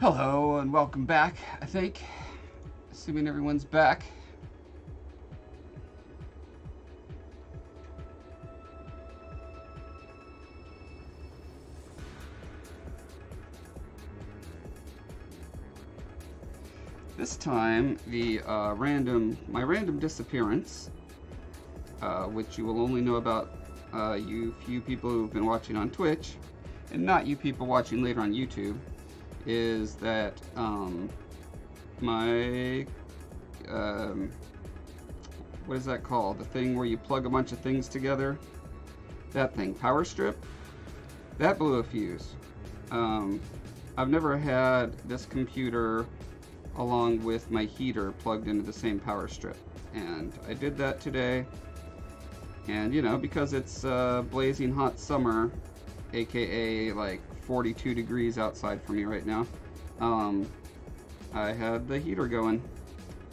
Hello and welcome back, I think. Assuming everyone's back. This time, my random disappearance, which you will only know about you few people who've been watching on Twitch, and not you people watching later on YouTube, is that my what is that called? The thing where you plug a bunch of things together? That thing, power strip? That blew a fuse. I've never had this computer along with my heater plugged into the same power strip, and I did that today. And you know, because it's blazing hot summer, aka like 42 degrees outside for me right now, I had the heater going,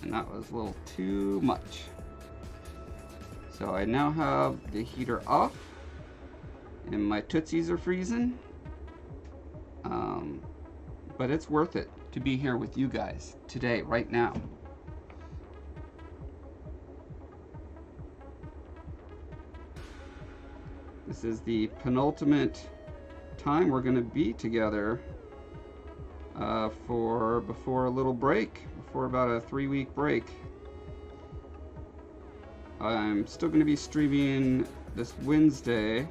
and that was a little too much. So I now have the heater off, and my tootsies are freezing. But it's worth it to be here with you guys today, right now. This is the penultimate time we're going to be together before a little break, before about a 3-week break. I'm still going to be streaming this Wednesday,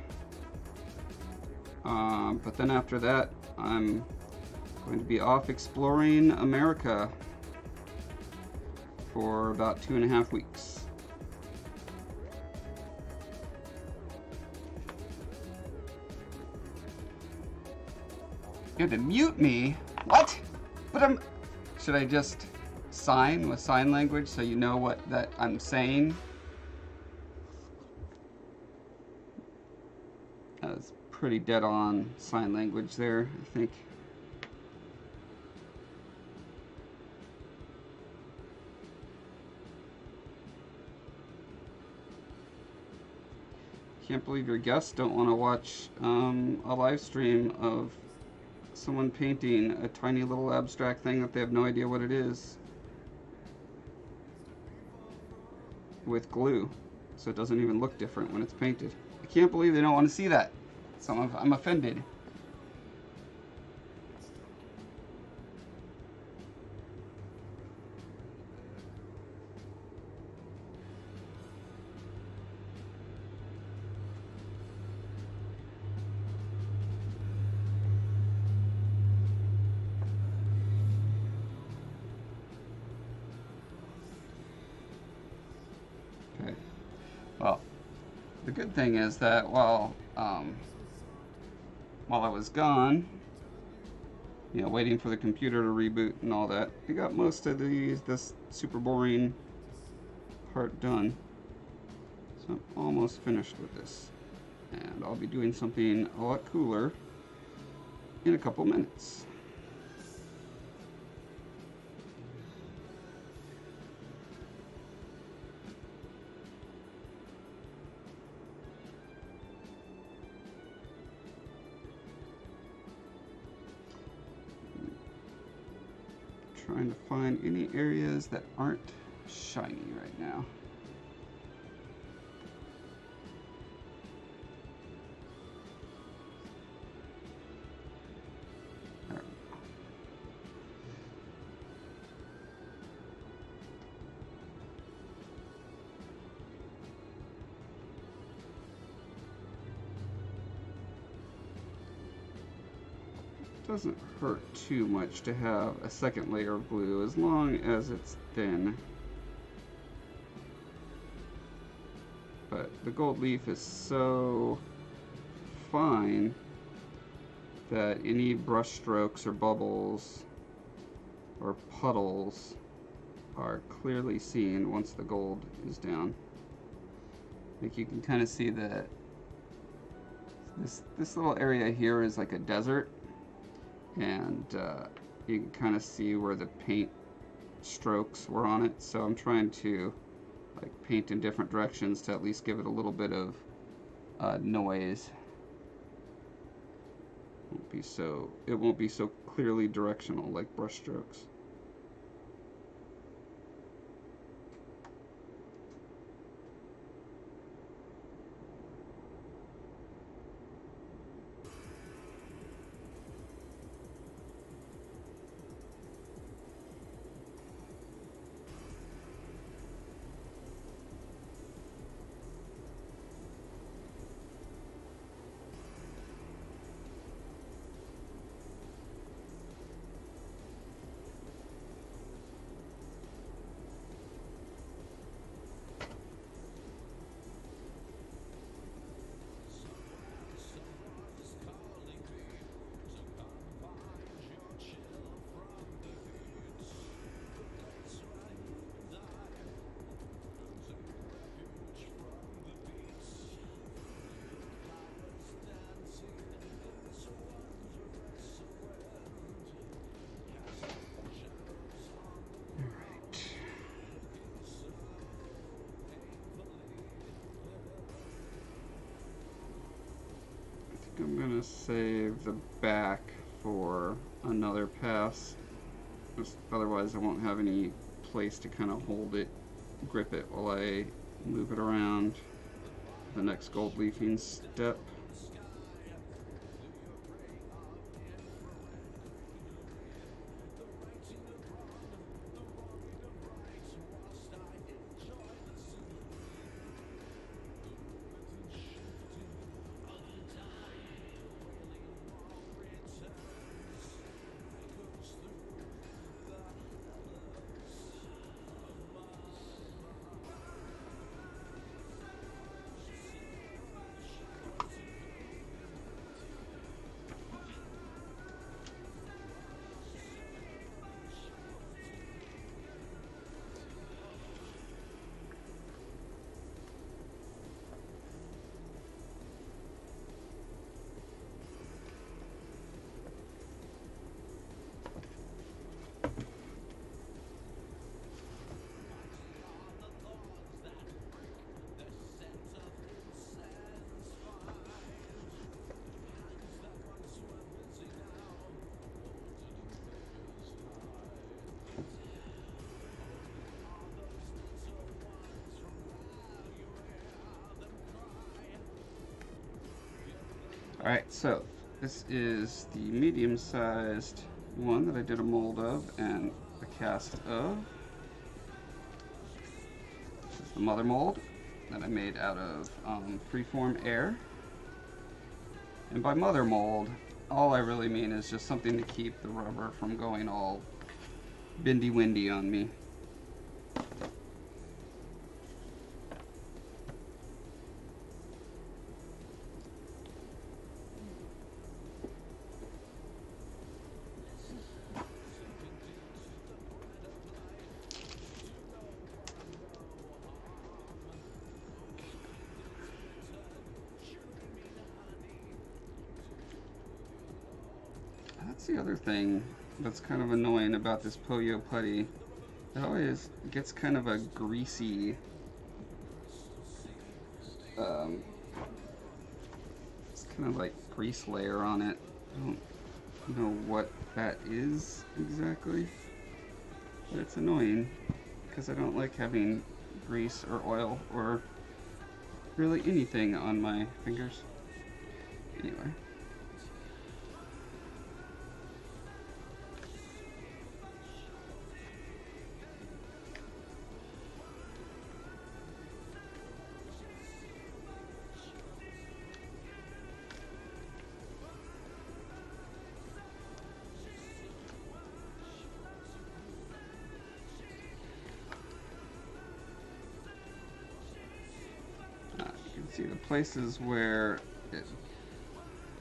but then after that I'm going to be off exploring America for about 2.5 weeks. You had to mute me? What? But should I just sign with sign language so you know what that I'm saying? That was pretty dead on sign language there, I think. Can't believe your guests don't want to watch a live stream of someone painting a tiny little abstract thing that they have no idea what it is with glue, so it doesn't even look different when it's painted. I can't believe they don't want to see that. So I'm offended. Well, the good thing is that while I was gone, you know, waiting for the computer to reboot and all that, I got most of this super boring part done. So I'm almost finished with this, and I'll be doing something a lot cooler in a couple minutes. Trying to find any areas that aren't shiny right now. There. Doesn't hurt too much to have a second layer of glue as long as it's thin. But the gold leaf is so fine that any brush strokes or bubbles or puddles are clearly seen once the gold is down. Like you can kind of see that this little area here is like a desert. And you can kind of see where the paint strokes were on it, so I'm trying to like paint in different directions to at least give it a little bit of noise. It won't be so clearly directional, like brush strokes. I'm gonna save the back for another pass. Just otherwise I won't have any place to kind of hold it, grip it while I move it around the next gold leafing step. Alright, so this is the medium-sized one that I did a mold of and a cast of. This is the mother mold that I made out of freeform air. And by mother mold, all I really mean is just something to keep the rubber from going all bendy-windy on me. That's the other thing that's kind of annoying about this Poyo putty. It always gets kind of a greasy, it's kind of like grease layer on it. I don't know what that is exactly, but it's annoying because I don't like having grease or oil or really anything on my fingers. Anyway. See the places where it,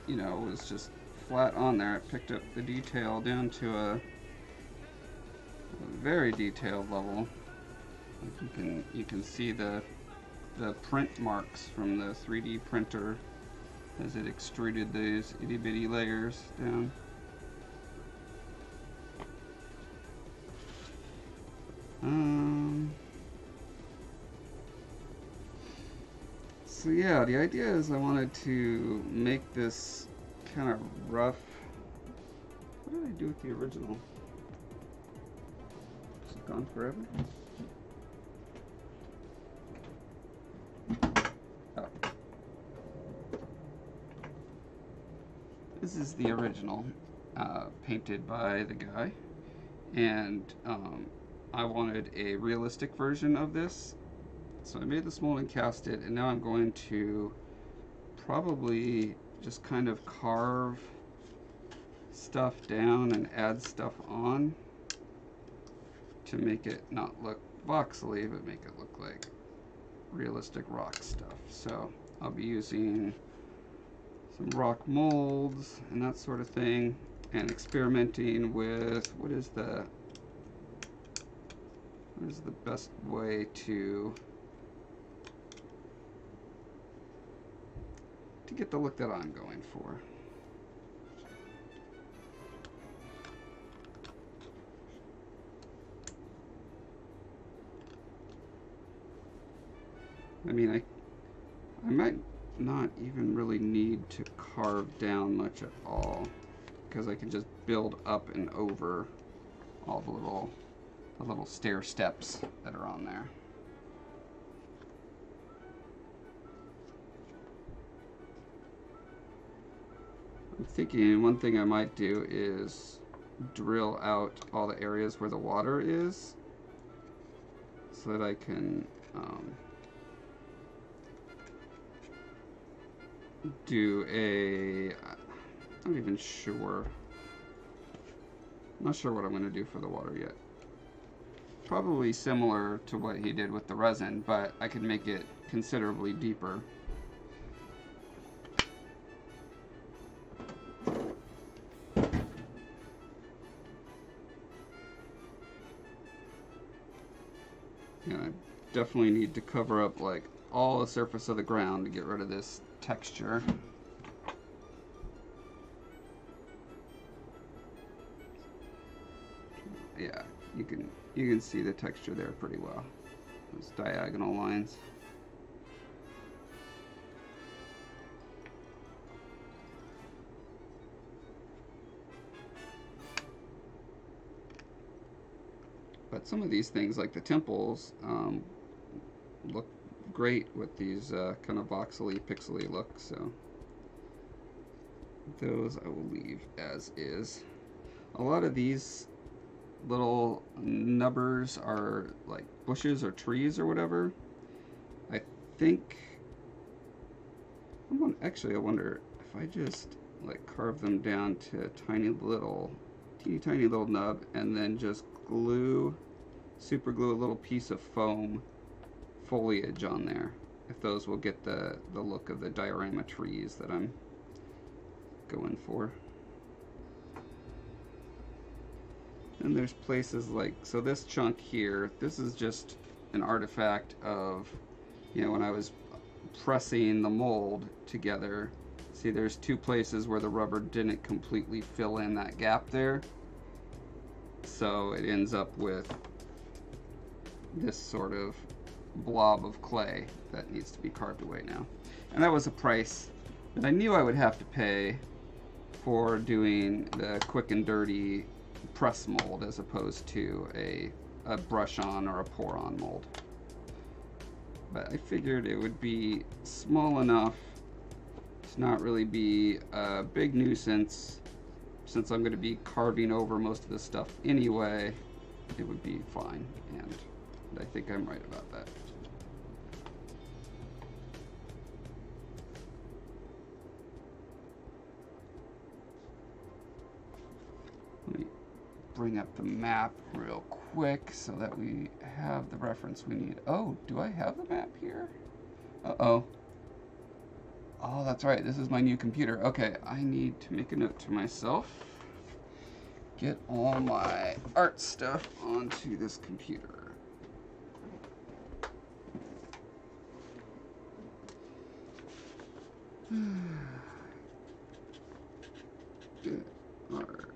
you know, was just flat on there, it picked up the detail down to a very detailed level. You can see the print marks from the 3D printer as it extruded those itty bitty layers down. So yeah, the idea is I wanted to make this kind of rough. What What did I do with the original? Is it gone forever? Oh. This is the original, painted by the guy, and I wanted a realistic version of this, so I made this mold and cast it, and now I'm going to probably just kind of carve stuff down and add stuff on to make it not look voxely, but make it look like realistic rock stuff. So I'll be using some rock molds and that sort of thing, and experimenting with what is the best way to get the look that I'm going for. I mean, I might not even really need to carve down much at all, because I can just build up and over all the little stair steps that are on there. I'm thinking one thing I might do is drill out all the areas where the water is, so that I can do a, I'm not even sure. I'm not sure what I'm going to do for the water yet. Probably similar to what he did with the resin, but I could make it considerably deeper. And I definitely need to cover up like all the surface of the ground to get rid of this texture. Yeah, you can see the texture there pretty well. Those diagonal lines. But some of these things, like the temples, look great with these kind of voxely, pixely looks. So those I will leave as is. A lot of these little nubbers are like bushes or trees or whatever. I think, actually I wonder if I just like carve them down to teeny tiny little nub, and then just super glue a little piece of foam foliage on there, if those will get the look of the diorama trees that I'm going for. And there's places like, so this chunk here, this is just an artifact of, when I was pressing the mold together. See, there's two places where the rubber didn't completely fill in that gap there. So it ends up with this sort of blob of clay that needs to be carved away now. And that was a price that I knew I would have to pay for doing the quick and dirty press mold as opposed to a brush on or a pour on mold. But I figured it would be small enough to not really be a big nuisance. Since I'm going to be carving over most of this stuff anyway, it would be fine, and I think I'm right about that. Let me bring up the map real quick so that we have the reference we need. Oh, do I have the map here? Uh-oh. Oh, that's right. This is my new computer. Okay, I need to make a note to myself. Get all my art stuff onto this computer. Get art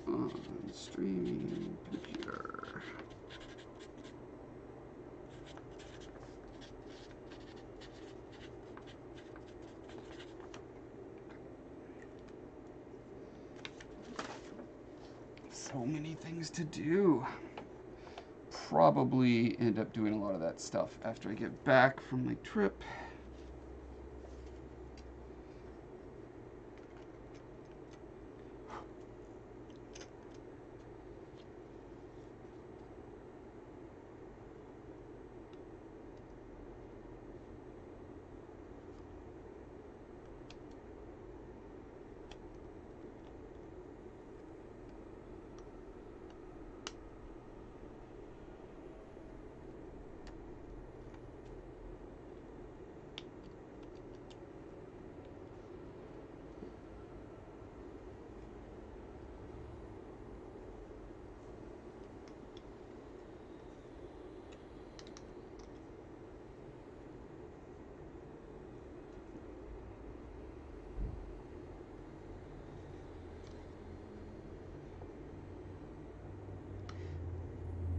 on streaming computer. so many things to do. Probably end up doing a lot of that stuff after I get back from my trip.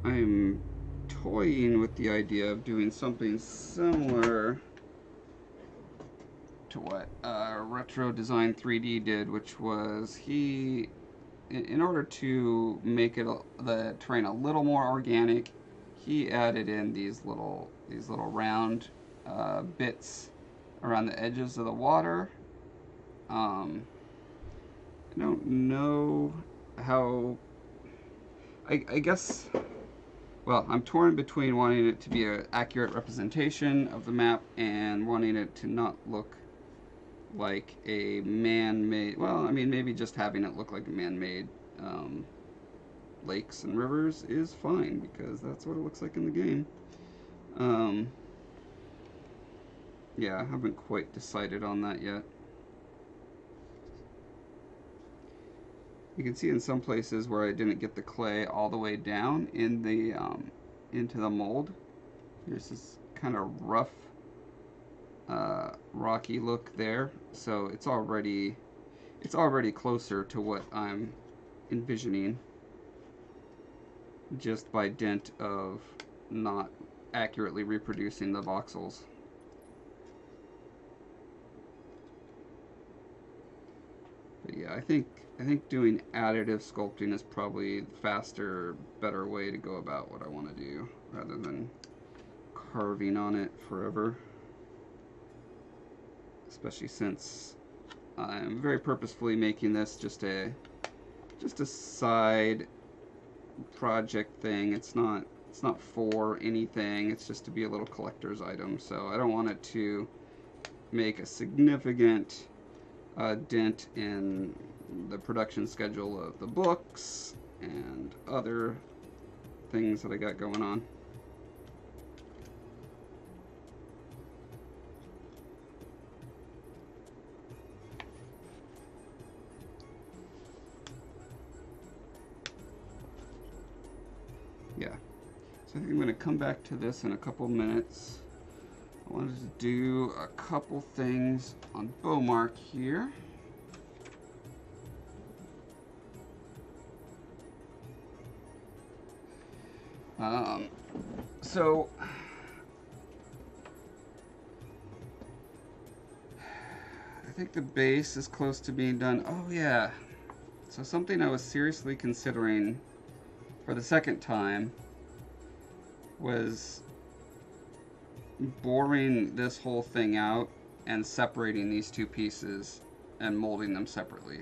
I'm toying with the idea of doing something similar to what Retro Design 3D did, which was in order to make it the terrain a little more organic, he added in these little round bits around the edges of the water. I don't know how. I guess. Well, I'm torn between wanting it to be an accurate representation of the map and wanting it to not look like a man-made, well, I mean, maybe just having it look like a man-made lakes and rivers is fine, because that's what it looks like in the game. Yeah, I haven't quite decided on that yet. You can see in some places where I didn't get the clay all the way down in the into the mold. There's this kind of rough, rocky look there. So it's already closer to what I'm envisioning, just by dint of not accurately reproducing the voxels. But yeah, I think doing additive sculpting is probably the faster, better way to go about what I want to do, rather than carving on it forever. Especially since I'm very purposefully making this just a side project thing. It's not for anything. It's just to be a little collector's item. So I don't want it to make a significant dent in the production schedule of the books and other things that I got going on. Yeah, so I think I'm going to come back to this in a couple minutes. I wanted to do a couple things on Bowmark here. So I think the base is close to being done. Oh yeah, so something I was seriously considering for the second time was boring this whole thing out and separating these two pieces and molding them separately.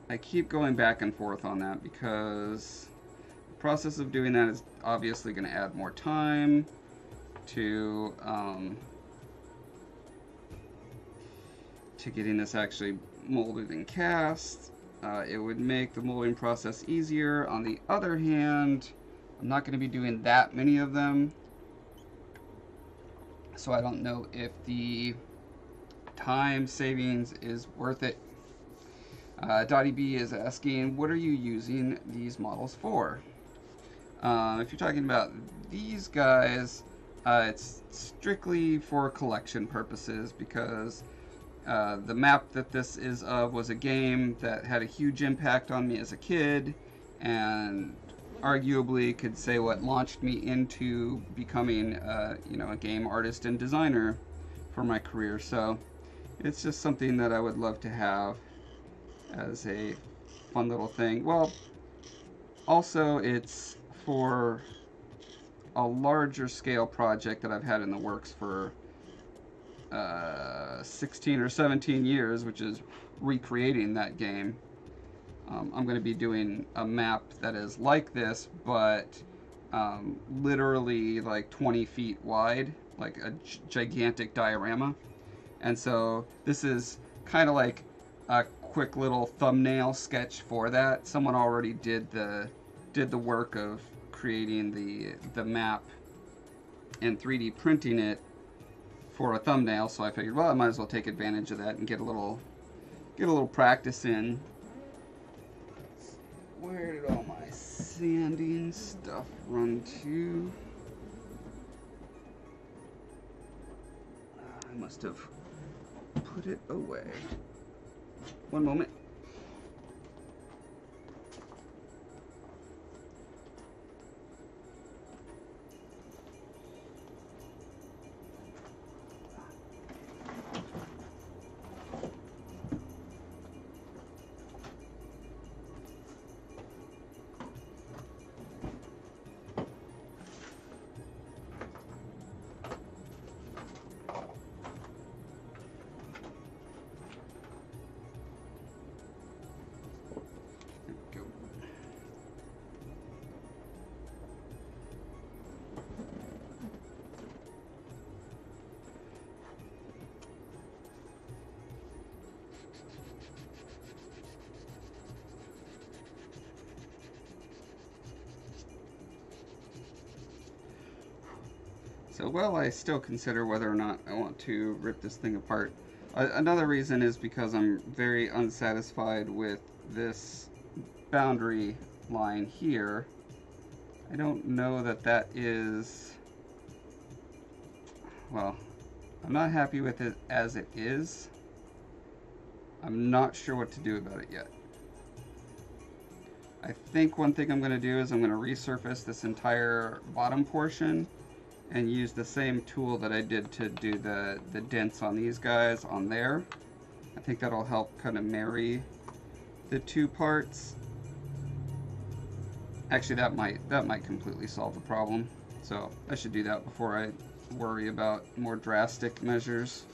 I keep going back and forth on that because the process of doing that is obviously going to add more time to getting this actually molded and cast. It would make the molding process easier. On the other hand, I'm not going to be doing that many of them, so I don't know if the time savings is worth it. Dottie B is asking, what are you using these models for? If you're talking about these guys, it's strictly for collection purposes, because the map that this is of was a game that had a huge impact on me as a kid, and arguably could say what launched me into becoming you know, a game artist and designer for my career. So it's just something that I would love to have as a fun little thing. Well, also it's for a larger scale project that I've had in the works for 16 or 17 years, which is recreating that game. I'm going to be doing a map that is like this, but literally like 20 feet wide, like a gigantic diorama. And so this is kind of like a quick little thumbnail sketch for that. Someone already did the work of creating the map and 3D printing it for a thumbnail, so I figured, well, I might as well take advantage of that and get a little practice in. Where did all my sanding stuff run to? I must have put it away. One moment. So, well, I still consider whether or not I want to rip this thing apart. Another reason is because I'm very unsatisfied with this boundary line here. I don't know that that is, well, I'm not happy with it as it is. I'm not sure what to do about it yet. I think one thing I'm going to do is I'm going to resurface this entire bottom portion and use the same tool that I did to do the dents on these guys on there. I think that'll help kind of marry the two parts. Actually, that might completely solve the problem. So I should do that before I worry about more drastic measures.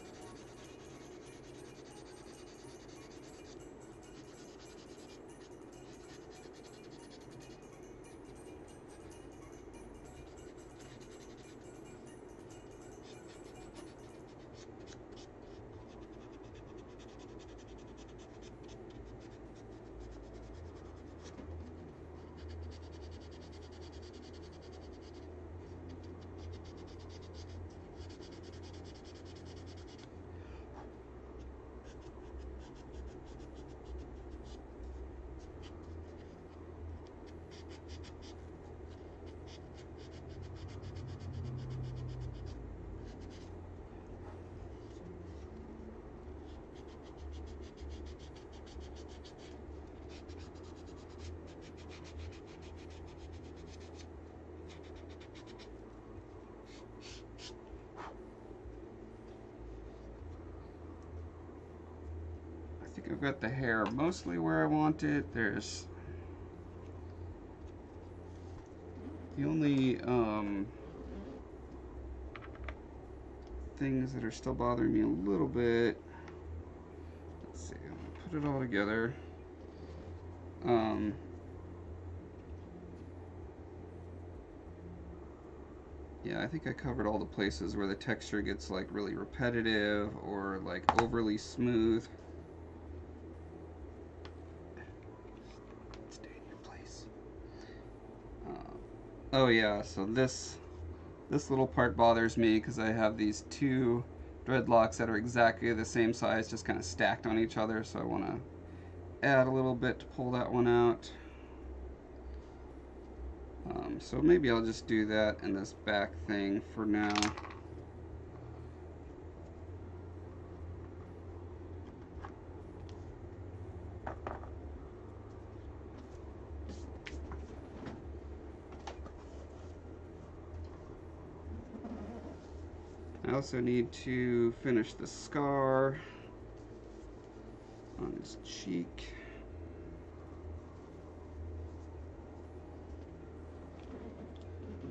I think I've got the hair mostly where I want it. There's the only things that are still bothering me a little bit. Let's see, I'm gonna put it all together. Yeah, I think I covered all the places where the texture gets like really repetitive or like overly smooth. Stay in your place. Oh yeah, so this little part bothers me because I have these two dreadlocks that are exactly the same size, just kind of stacked on each other, so I want to add a little bit to pull that one out. So maybe I'll just do that in this back thing for now. I also need to finish the scar on his cheek.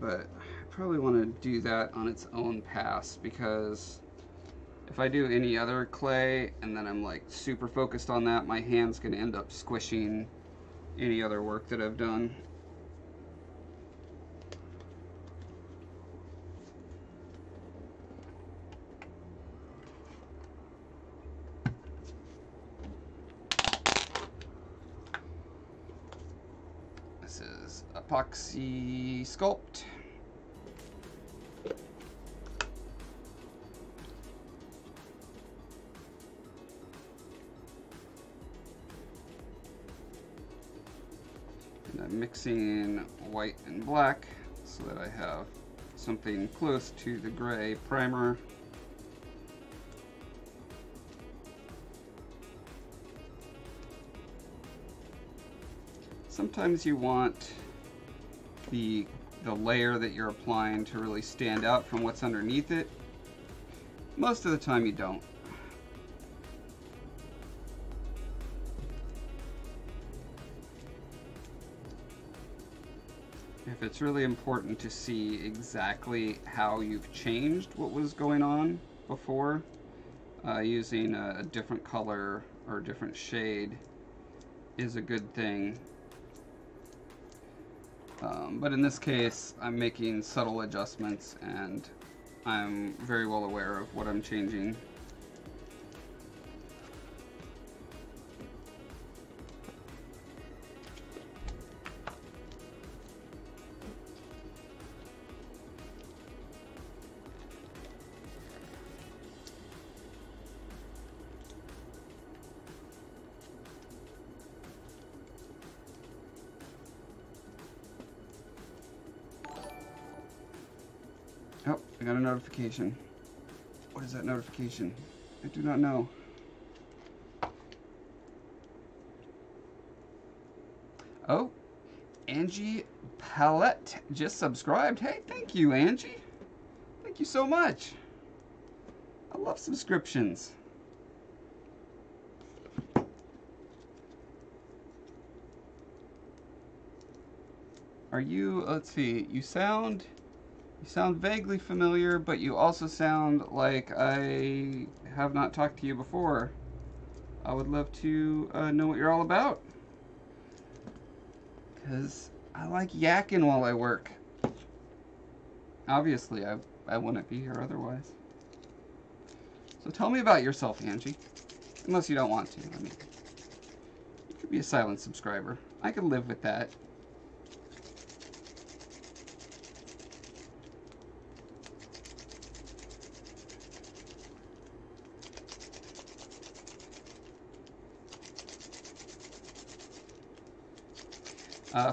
but I probably want to do that on its own pass, because if I do any other clay and then I'm like super focused on that, my hand's going to end up squishing any other work that I've done. This is epoxy sculpt. And I'm mixing white and black so that I have something close to the gray primer. Sometimes you want the layer that you're applying to really stand out from what's underneath it. Most of the time you don't. If it's really important to see exactly how you've changed what was going on before, using a different color or a different shade is a good thing. But in this case, I'm making subtle adjustments and I'm very well aware of what I'm changing. Oh, I got a notification. What is that notification? I do not know. Oh, Angie Palette just subscribed. Hey, thank you, Angie. Thank you so much. I love subscriptions. Are you, let's see, you sound vaguely familiar, but you also sound like I have not talked to you before. I would love to know what you're all about, because I like yakking while I work. Obviously, I wouldn't be here otherwise. So tell me about yourself, Angie. Unless you don't want to. I mean, you could be a silent subscriber. I could live with that.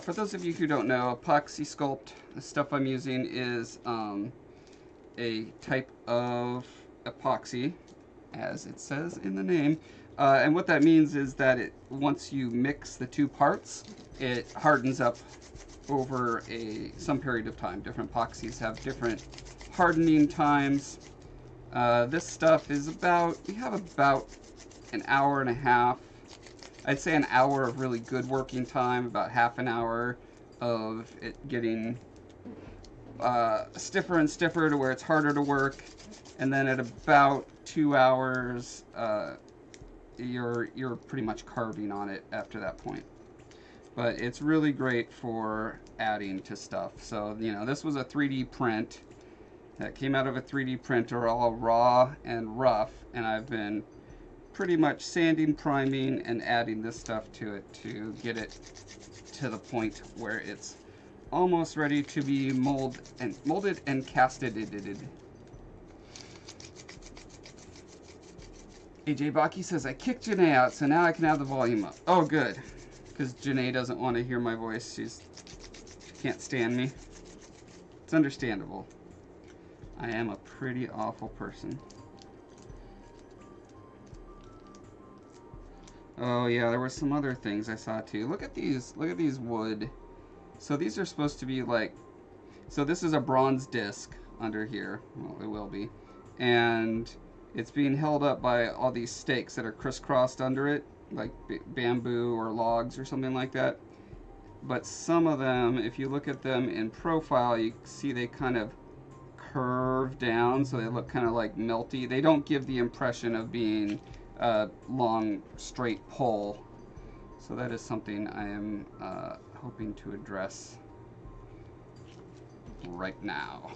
For those of you who don't know, epoxy sculpt, the stuff I'm using is a type of epoxy, as it says in the name. And what that means is that once you mix the two parts, it hardens up over some period of time. Different epoxies have different hardening times. This stuff is we have about an hour and a half. I'd say an hour of really good working time, about half an hour of it getting stiffer and stiffer to where it's harder to work, and then at about 2 hours, you're pretty much carving on it after that point. But it's really great for adding to stuff. So, you know, this was a 3D print that came out of a 3D printer, all raw and rough, and I've been pretty much sanding, priming, and adding this stuff to it to get it to the point where it's almost ready to be molded and casted. AJ Baki says, I kicked Janae out, so now I can have the volume up. Oh, good. Because Janae doesn't want to hear my voice. She can't stand me. It's understandable. I am a pretty awful person. Oh yeah, there were some other things I saw too. Look at these wood. So these are supposed to be like, so this is a bronze disc under here. Well, it will be. And it's being held up by all these stakes that are crisscrossed under it, like bamboo or logs or something like that. but some of them, if you look at them in profile, you see they kind of curve down, so they look kind of like melty. They don't give the impression of being a long, straight pull. So that is something I am hoping to address right now.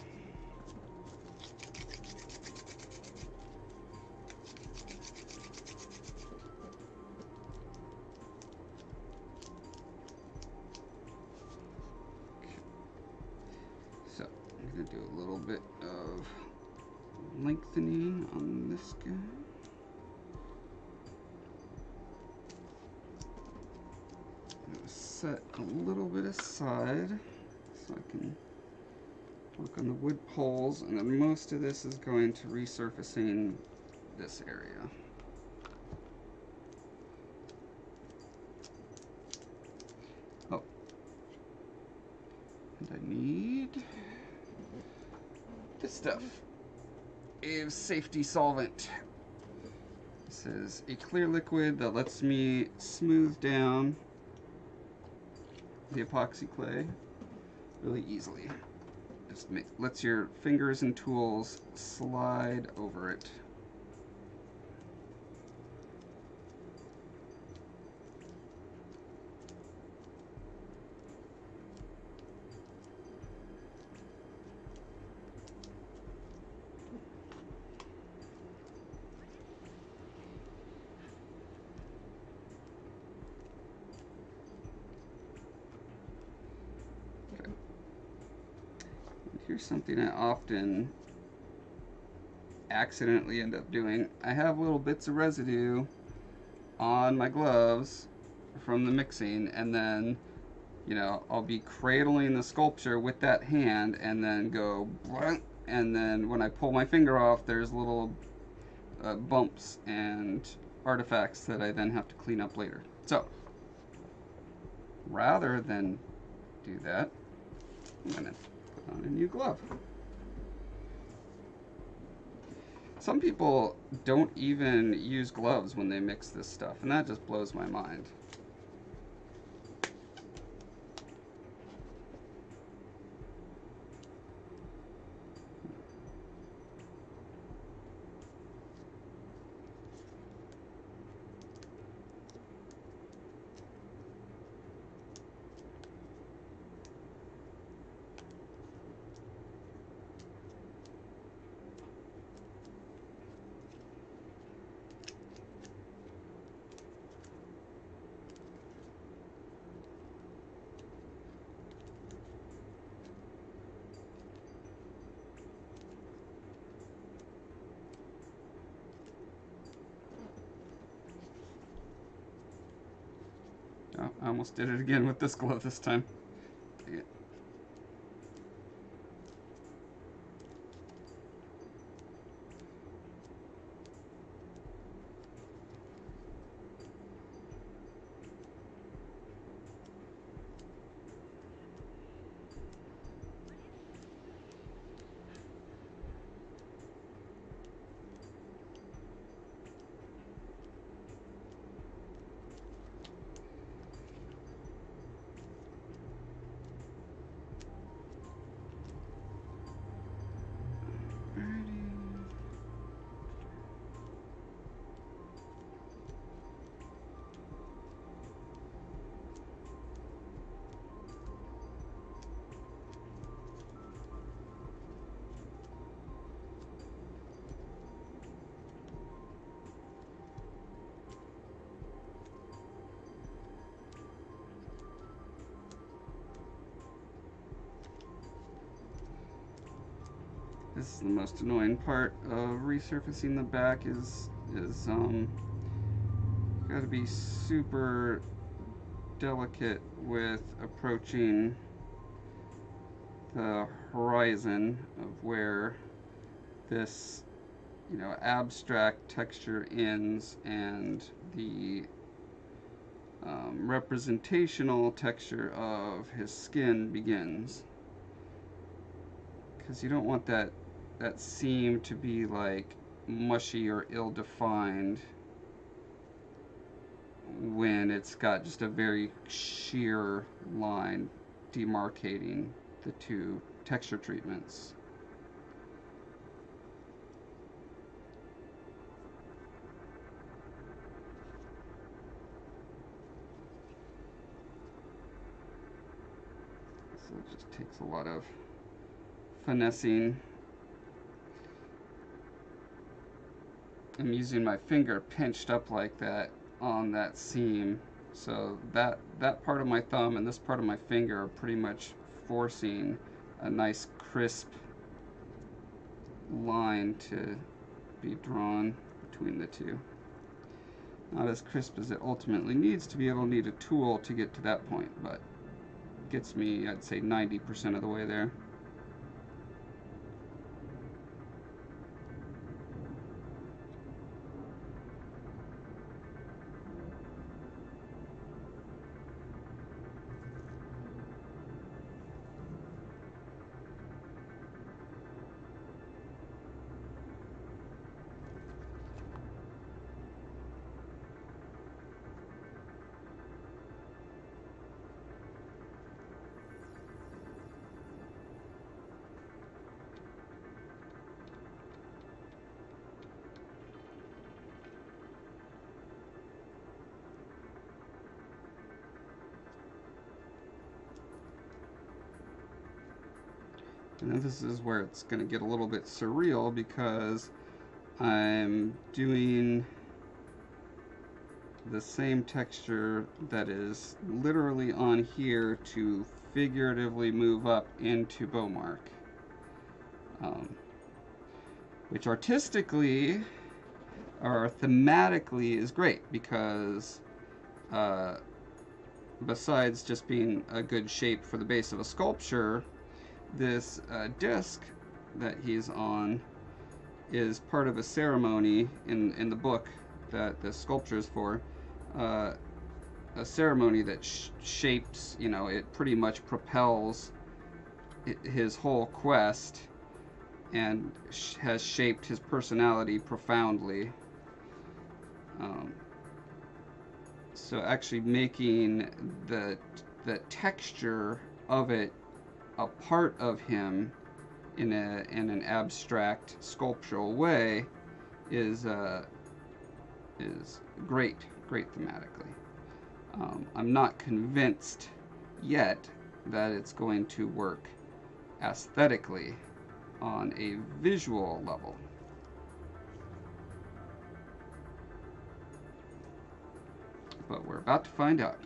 So I'm going to do a little bit of lengthening on this guy. I'm going to set a little bit aside so I can work on the wood poles, and then most of this is going to resurfacing this area. Oh, and I need this stuff. A safety solvent. This is a clear liquid that lets me smooth down the epoxy clay really easily. Just lets your fingers and tools slide over it. Here's something I often accidentally end up doing. I have little bits of residue on my gloves from the mixing, and then, you know, I'll be cradling the sculpture with that hand and then go, and then when I pull my finger off, there's little bumps and artifacts that I then have to clean up later. So, rather than do that, I'm gonna put on a new glove. Some people don't even use gloves when they mix this stuff, and that just blows my mind. Oh, I almost did it again with this glove this time. Dang it. This is the most annoying part of resurfacing the back is got to be super delicate with approaching the horizon of where this, you know, abstract texture ends and the representational texture of his skin begins, because you don't want that seam to be like mushy or ill-defined when it's got just a very sheer line demarcating the two texture treatments. So it just takes a lot of finessing. I'm using my finger pinched up like that on that seam, so that part of my thumb and this part of my finger are pretty much forcing a nice crisp line to be drawn between the two. Not as crisp as it ultimately needs to be. It'll need a tool to get to that point, but gets me, I'd say, 90% of the way there. And this is where it's going to get a little bit surreal, because I'm doing the same texture that is literally on here to figuratively move up into Bowmark, which artistically or thematically is great, because besides just being a good shape for the base of a sculpture, this disc that he's on is part of a ceremony in the book that the sculpture is for, a ceremony that shapes, you know, it pretty much propels his whole quest and has shaped his personality profoundly. So actually making the texture of it a part of him in an abstract sculptural way is great thematically. I'm not convinced yet that it's going to work aesthetically on a visual level. But we're about to find out.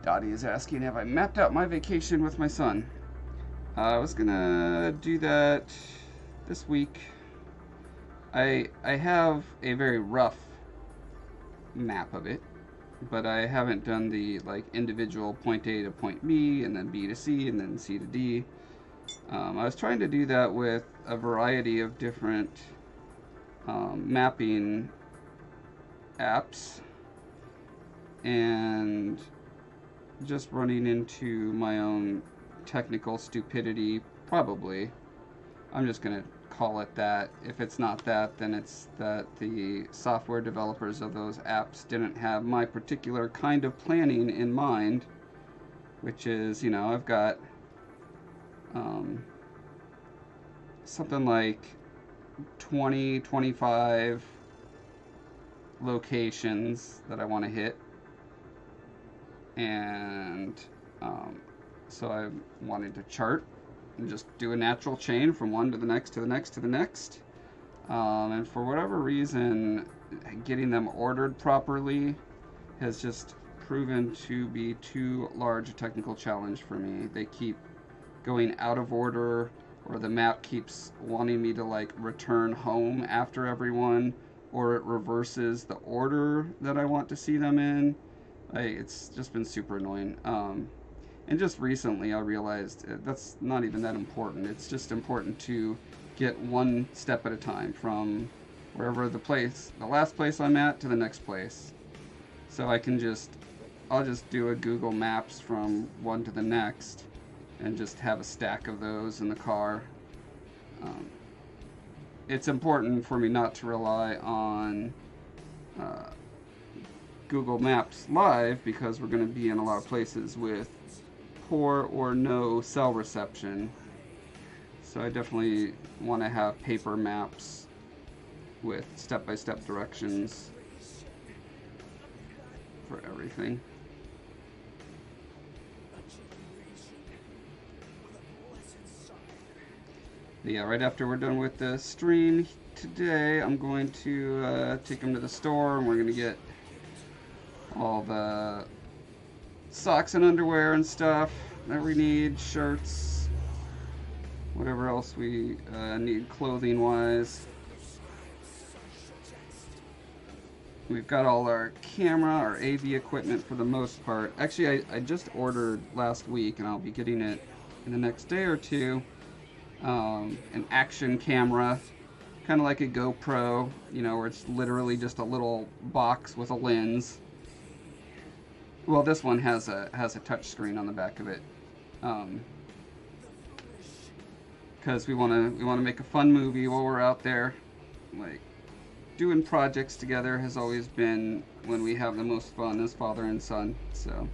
Dottie is asking, have I mapped out my vacation with my son? I was gonna do that this week. I have a very rough map of it, but I haven't done the like individual point A to point B and then B to C and then C to D. I was trying to do that with a variety of different mapping apps, and just running into my own technical stupidity, probably. I'm just gonna call it that. If it's not that, then it's that the software developers of those apps didn't have my particular kind of planning in mind, which is, you know, I've got something like 20, 25 locations that I want to hit, and so I wanted to chart and just do a natural chain from one to the next to the next to the next, and for whatever reason getting them ordered properly has just proven to be too large a technical challenge for me. They keep going out of order, or the map keeps wanting me to like return home after everyone, or it reverses the order that I want to see them in. It's just been super annoying. And just recently I realized that's not even that important. It's just important to get one step at a time from wherever the last place I'm at to the next place. So I'll just do a Google Maps from one to the next and just have a stack of those in the car. It's important for me not to rely on Google Maps Live, because we're going to be in a lot of places with poor or no cell reception. So I definitely want to have paper maps with step-by-step directions for everything. But yeah, right after we're done with the stream today, I'm going to take them to the store, and we're going to get all the socks and underwear and stuff that we need, shirts, whatever else we need clothing wise. We've got all our camera, our AV equipment for the most part. Actually, I just ordered last week, and I'll be getting it in the next day or two, an action camera, kind of like a GoPro, you know, where it's literally just a little box with a lens. Well, this one has a touch screen on the back of it, because we want to make a fun movie while we're out there. Like, doing projects together has always been when we have the most fun as father and son. So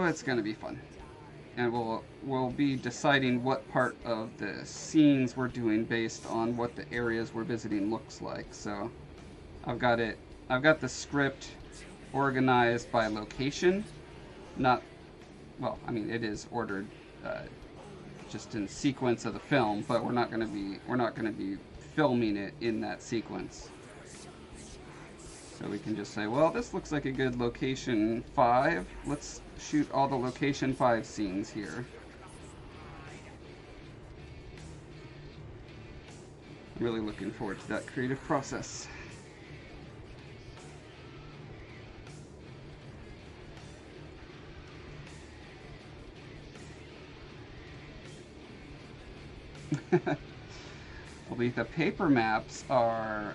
it's gonna be fun, and we'll be deciding what part of the scenes we're doing based on what the areas we're visiting looks like. So I've got the script organized by location. Not, well, I mean, it is ordered just in sequence of the film, but we're not going to be filming it in that sequence. So we can just say, well, this looks like a good location 5. Let's shoot all the location 5 scenes here. I'm really looking forward to that creative process. Well, the paper maps are,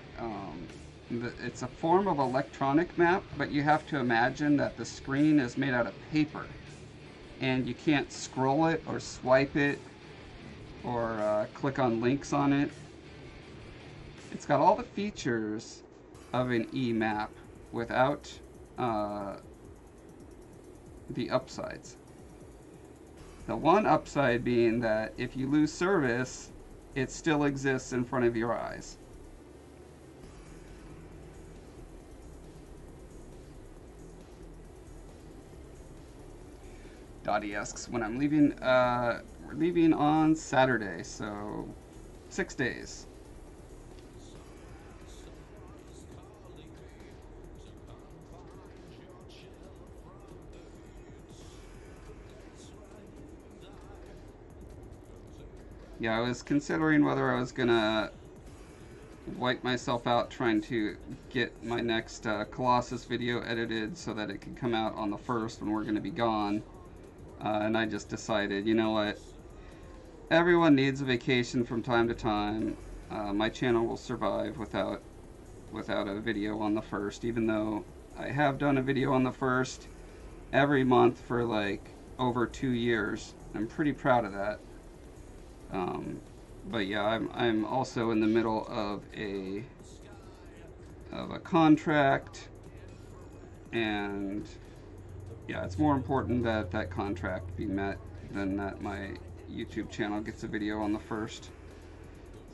it's a form of electronic map, but you have to imagine that the screen is made out of paper, and you can't scroll it or swipe it or click on links on it. It's got all the features of an e-map without the upsides. The one upside being that if you lose service, it still exists in front of your eyes. Dottie asks when I'm leaving. We're leaving on Saturday, so 6 days. Yeah, I was considering whether I was gonna wipe myself out trying to get my next Colossus video edited so that it could come out on the 1st when we're gonna be gone. And I just decided, you know what? Everyone needs a vacation from time to time. My channel will survive without a video on the 1st, even though I have done a video on the 1st every month for like over 2 years. I'm pretty proud of that. But yeah, I'm also in the middle of a contract, and yeah, it's more important that that contract be met than that my YouTube channel gets a video on the first.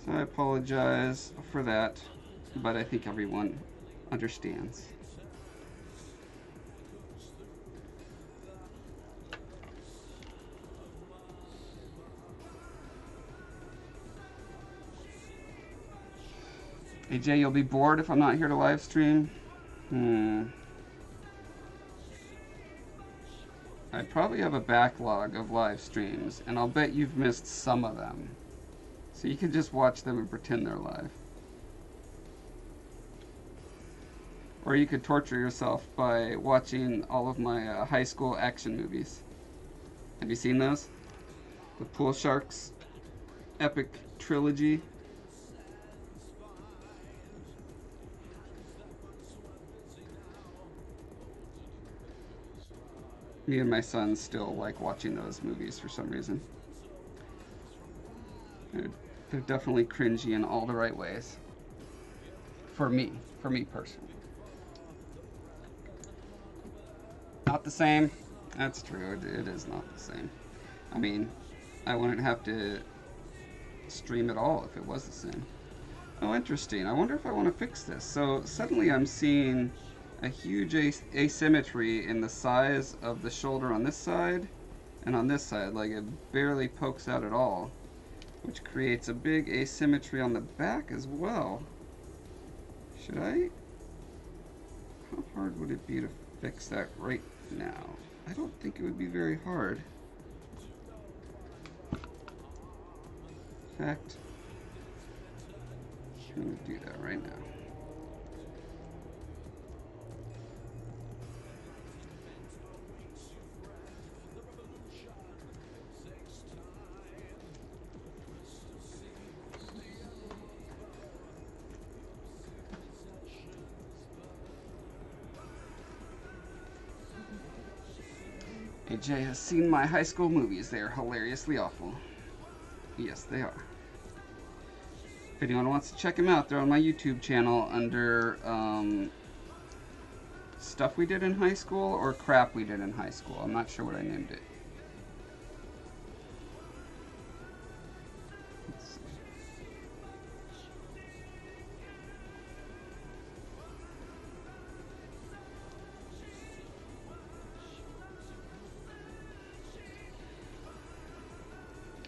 So I apologize for that, but I think everyone understands. Hey Jay, you'll be bored if I'm not here to live stream? I probably have a backlog of live streams, and I'll bet you've missed some of them. So you can just watch them and pretend they're live. Or you could torture yourself by watching all of my high school action movies. Have you seen those? The Pool Sharks epic trilogy. Me and my son still like watching those movies for some reason. They're definitely cringy in all the right ways. For me personally. Not the same. That's true, it is not the same. I mean, I wouldn't have to stream at all if it was the same. Oh, interesting. I wonder if I want to fix this. So suddenly I'm seeing a huge asymmetry in the size of the shoulder on this side and on this side. Like, it barely pokes out at all, which creates a big asymmetry on the back as well. Should I? How hard would it be to fix that right now? I don't think it would be very hard. In fact, I'm going to do that right now. AJ has seen my high school movies. They are hilariously awful. Yes, they are. If anyone wants to check them out, they're on my YouTube channel under stuff we did in high school or crap we did in high school. I'm not sure what I named it.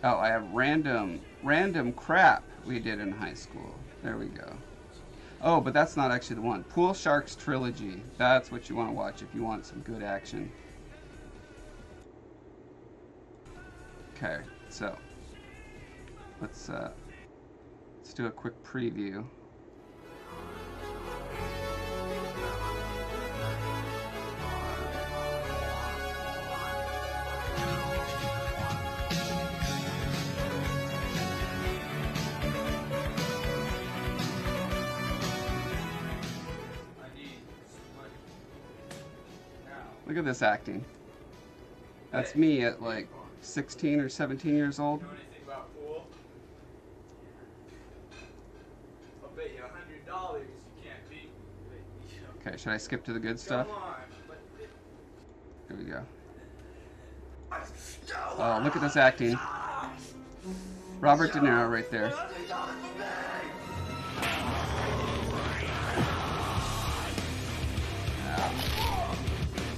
Oh, I have random crap we did in high school. There we go. Oh, but that's not actually the one. Pool Sharks Trilogy. That's what you want to watch if you want some good action. Okay, so let's do a quick preview. Look at this acting. That's me at like 16 or 17 years old. Know anything about pool? I'll bet you $100 you can't beat. Okay, should I skip to the good stuff? Come on. Here we go. Oh, look at this acting. Robert De Niro right there.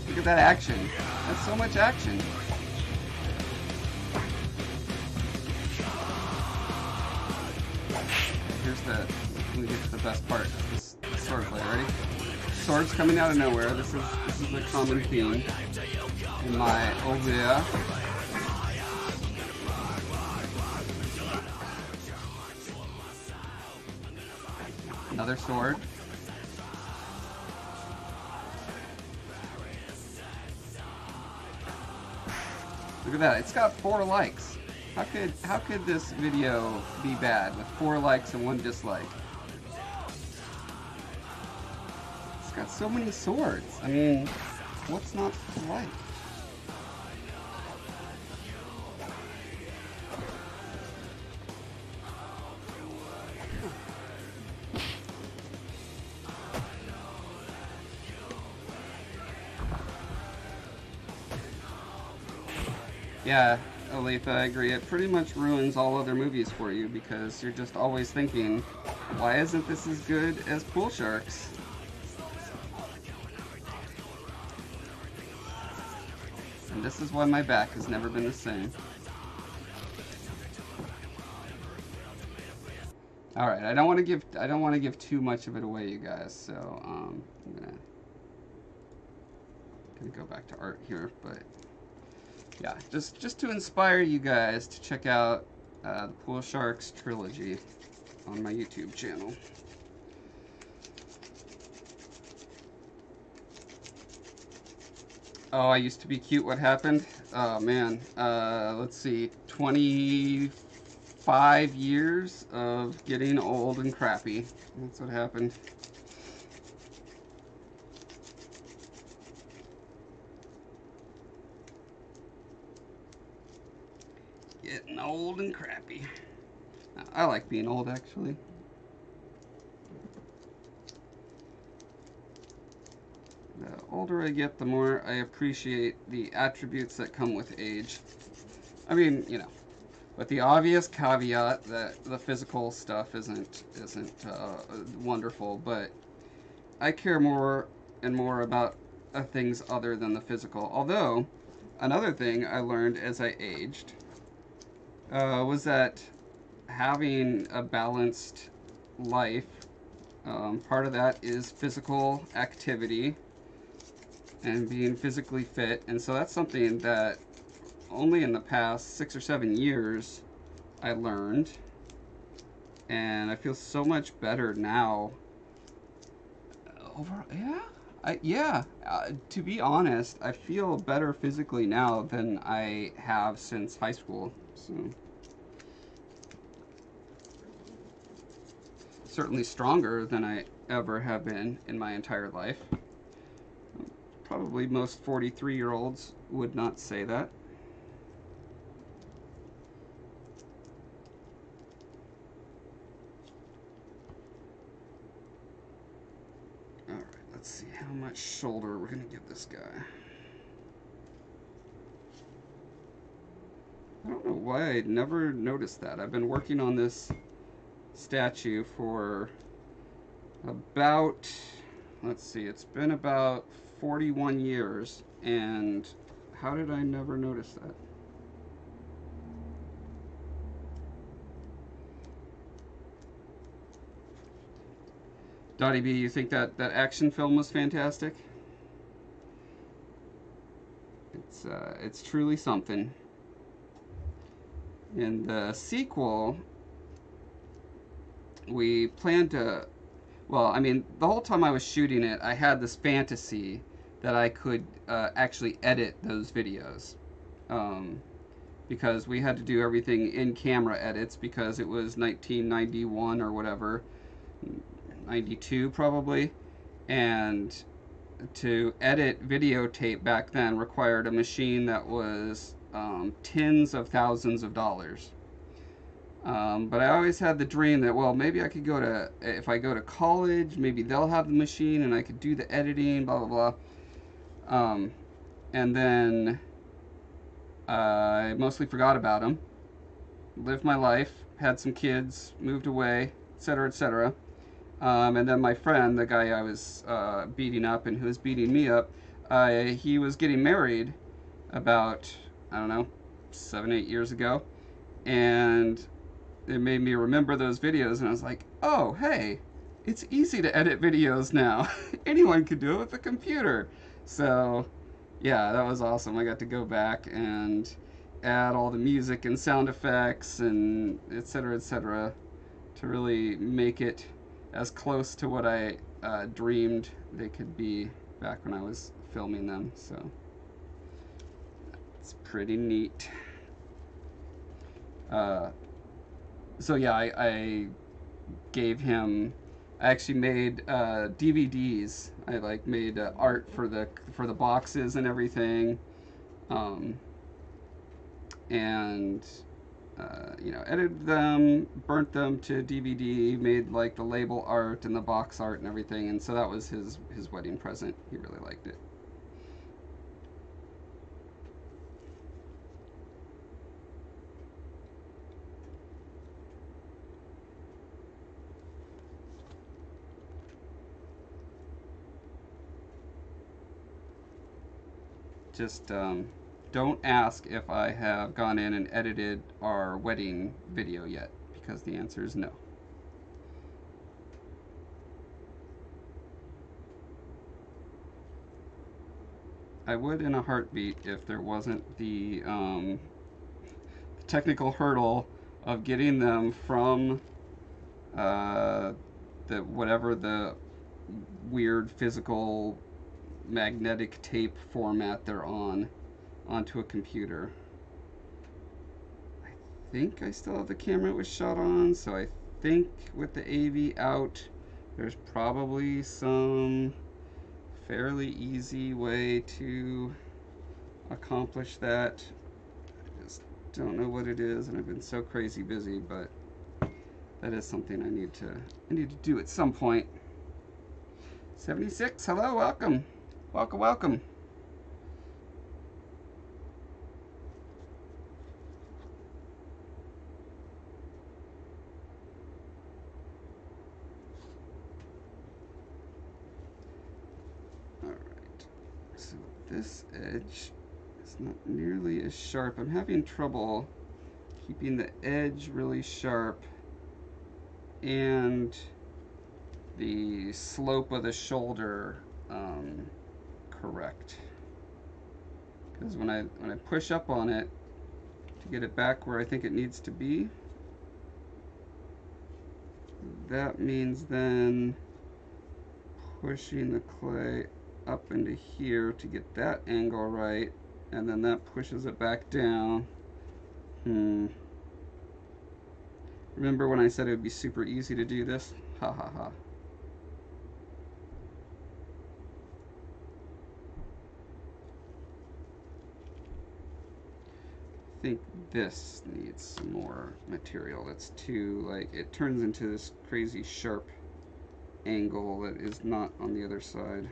Look at that action. That's so much action. Let me get to the best part of this sword play. Ready? Swords coming out of nowhere. This is a common theme in my OVA. Another sword. Look at that, it's got 4 likes. How could this video be bad with 4 likes and 1 dislike? It's got so many swords. I mean, what's not to like? Yeah, Aletha, I agree. It pretty much ruins all other movies for you because you're just always thinking, why isn't this as good as Pool Sharks? And this is why my back has never been the same. All right, I don't want to give too much of it away, you guys. So I'm gonna go back to art here, but yeah, just to inspire you guys to check out the Pool Sharks trilogy on my YouTube channel. Oh, I used to be cute. What happened? Oh man. Let's see. 25 years of getting old and crappy. That's what happened. Getting old and crappy. I like being old, actually. The older I get, the more I appreciate the attributes that come with age. I mean, you know, with the obvious caveat that the physical stuff isn't wonderful, but I care more and more about things other than the physical. Although, another thing I learned as I aged was that having a balanced life, part of that is physical activity and being physically fit. And so that's something that only in the past 6 or 7 years I learned. And I feel so much better now. To be honest, I feel better physically now than I have since high school. So certainly stronger than I ever have been in my entire life. Probably most 43-year-olds would not say that. Alright, let's see how much shoulder we're going to give this guy. I don't know why I'd never noticed that. I've been working on this statue for about, let's see, it's been about 41 years, and how did I never notice that? Dottie B, you think that action film was fantastic? It's truly something. In the sequel, we planned to, well, I mean, the whole time I was shooting it, I had this fantasy that I could actually edit those videos. Because we had to do everything in camera edits because it was 1991 or whatever, 92 probably, and to edit videotape back then required a machine that was tens of thousands of dollars. But I always had the dream that, well, maybe I could go to, if I go to college, maybe they'll have the machine and I could do the editing, blah, blah, blah. And then I mostly forgot about them, lived my life, had some kids, moved away, etc., etc. And then my friend, the guy I was beating up and who was beating me up, he was getting married about, I don't know, 7, 8 years ago. And it made me remember those videos, and I was like, oh, hey, it's easy to edit videos now. Anyone could do it with a computer. So, yeah, that was awesome. I got to go back and add all the music and sound effects and etc. to really make it as close to what I dreamed they could be back when I was filming them. So, it's pretty neat. So yeah, I gave him. I actually made DVDs. I like made art for the boxes and everything, and you know, edited them, burnt them to DVD, made like the label art and the box art and everything. And so that was his wedding present. He really liked it. Just don't ask if I have gone in and edited our wedding video yet, because the answer is no. I would in a heartbeat if there wasn't the technical hurdle of getting them from whatever the weird physical magnetic tape format they're on onto a computer. I think I still have the camera it was shot on, so I think with the AV out, there's probably some fairly easy way to accomplish that. I just don't know what it is, and I've been so crazy busy, but that is something I need to do at some point. 76, hello, welcome. Welcome, welcome. All right, so this edge is not nearly as sharp. I'm having trouble keeping the edge really sharp and the slope of the shoulder correct. Because when I push up on it to get it back where I think it needs to be, that means then pushing the clay up into here to get that angle right, and then that pushes it back down. Remember when I said it would be super easy to do this? Ha ha ha. I think this needs some more material. It's too, like, it turns into this crazy sharp angle that is not on the other side.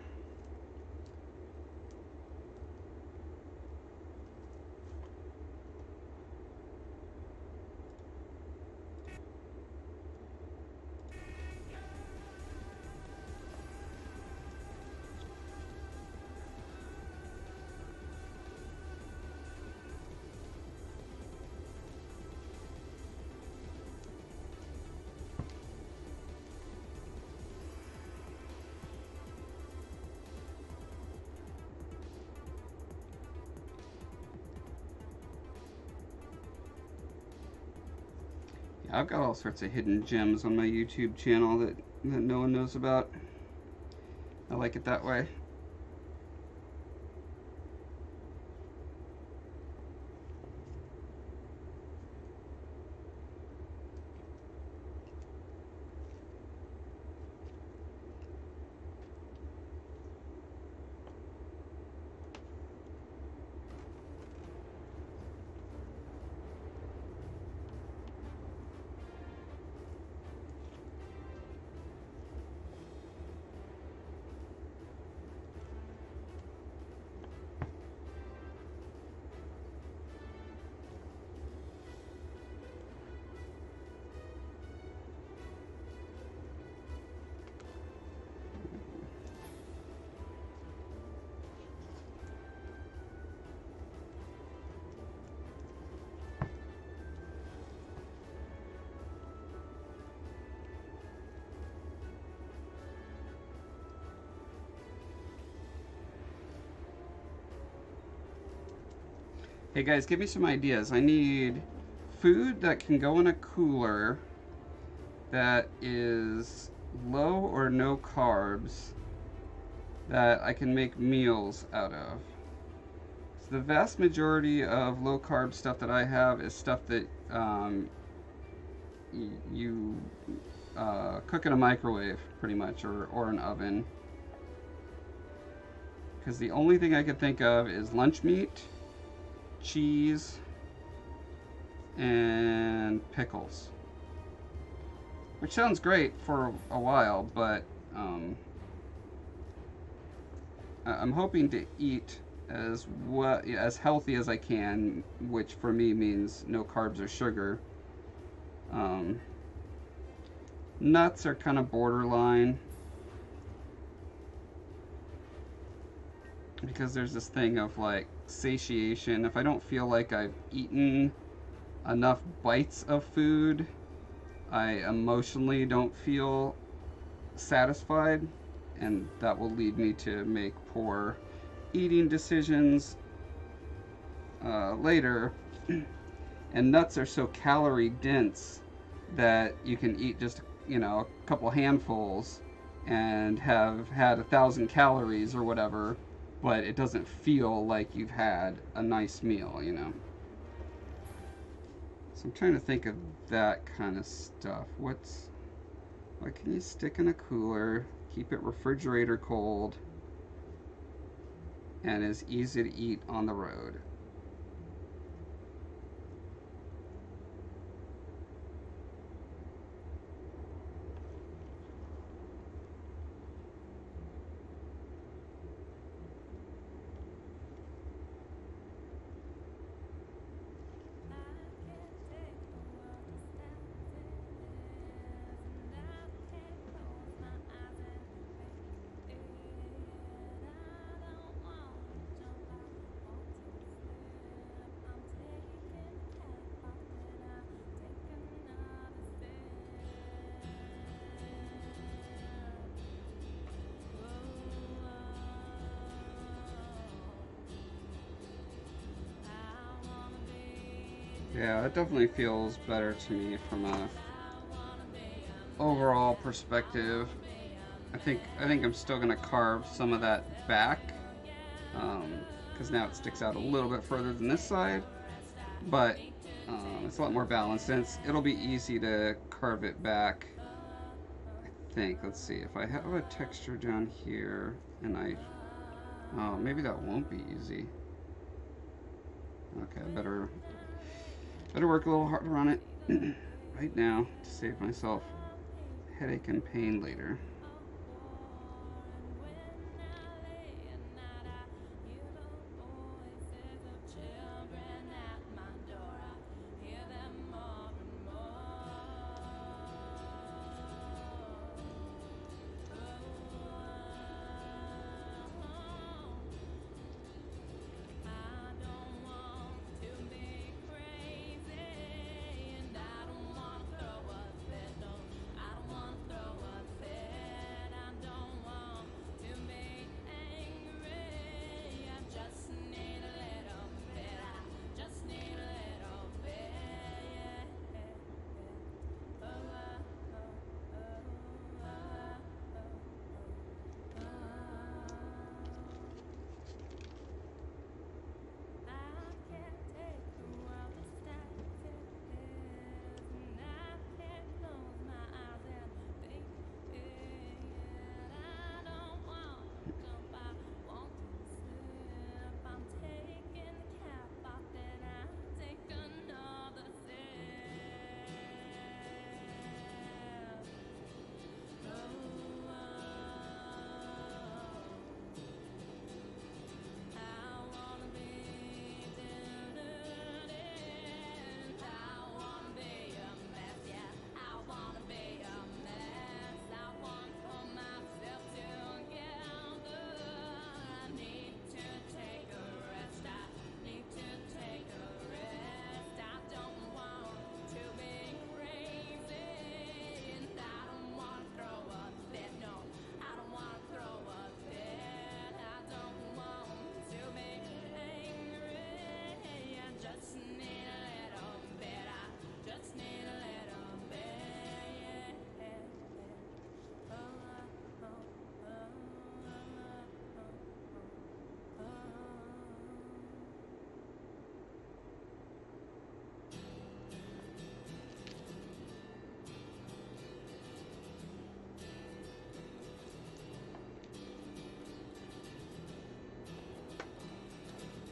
I've got all sorts of hidden gems on my YouTube channel that no one knows about. I like it that way. Hey guys, give me some ideas. I need food that can go in a cooler that is low or no carbs that I can make meals out of. So the vast majority of low carb stuff that I have is stuff that you cook in a microwave pretty much, or an oven. Because the only thing I could think of is lunch meat, cheese, and pickles, which sounds great for a while, but I'm hoping to eat as healthy as I can, which for me means no carbs or sugar. Nuts are kind of borderline. because there's this thing of like satiation. If I don't feel like I've eaten enough bites of food, I emotionally don't feel satisfied, and that will lead me to make poor eating decisions later. And nuts are so calorie dense that you can eat just, a couple handfuls and have had 1,000 calories or whatever, but it doesn't feel like you've had a nice meal. So I'm trying to think of that kind of stuff. What can you stick in a cooler, keep it refrigerator cold, and is easy to eat on the road? Yeah, it definitely feels better to me from a overall perspective. I think I'm still gonna carve some of that back, because now it sticks out a little bit further than this side, but it's a lot more balanced, and it'll be easy to carve it back. I think. Let's see if I have a texture down here, and oh, maybe that won't be easy. Okay, better work a little harder on it right now to save myself headache and pain later.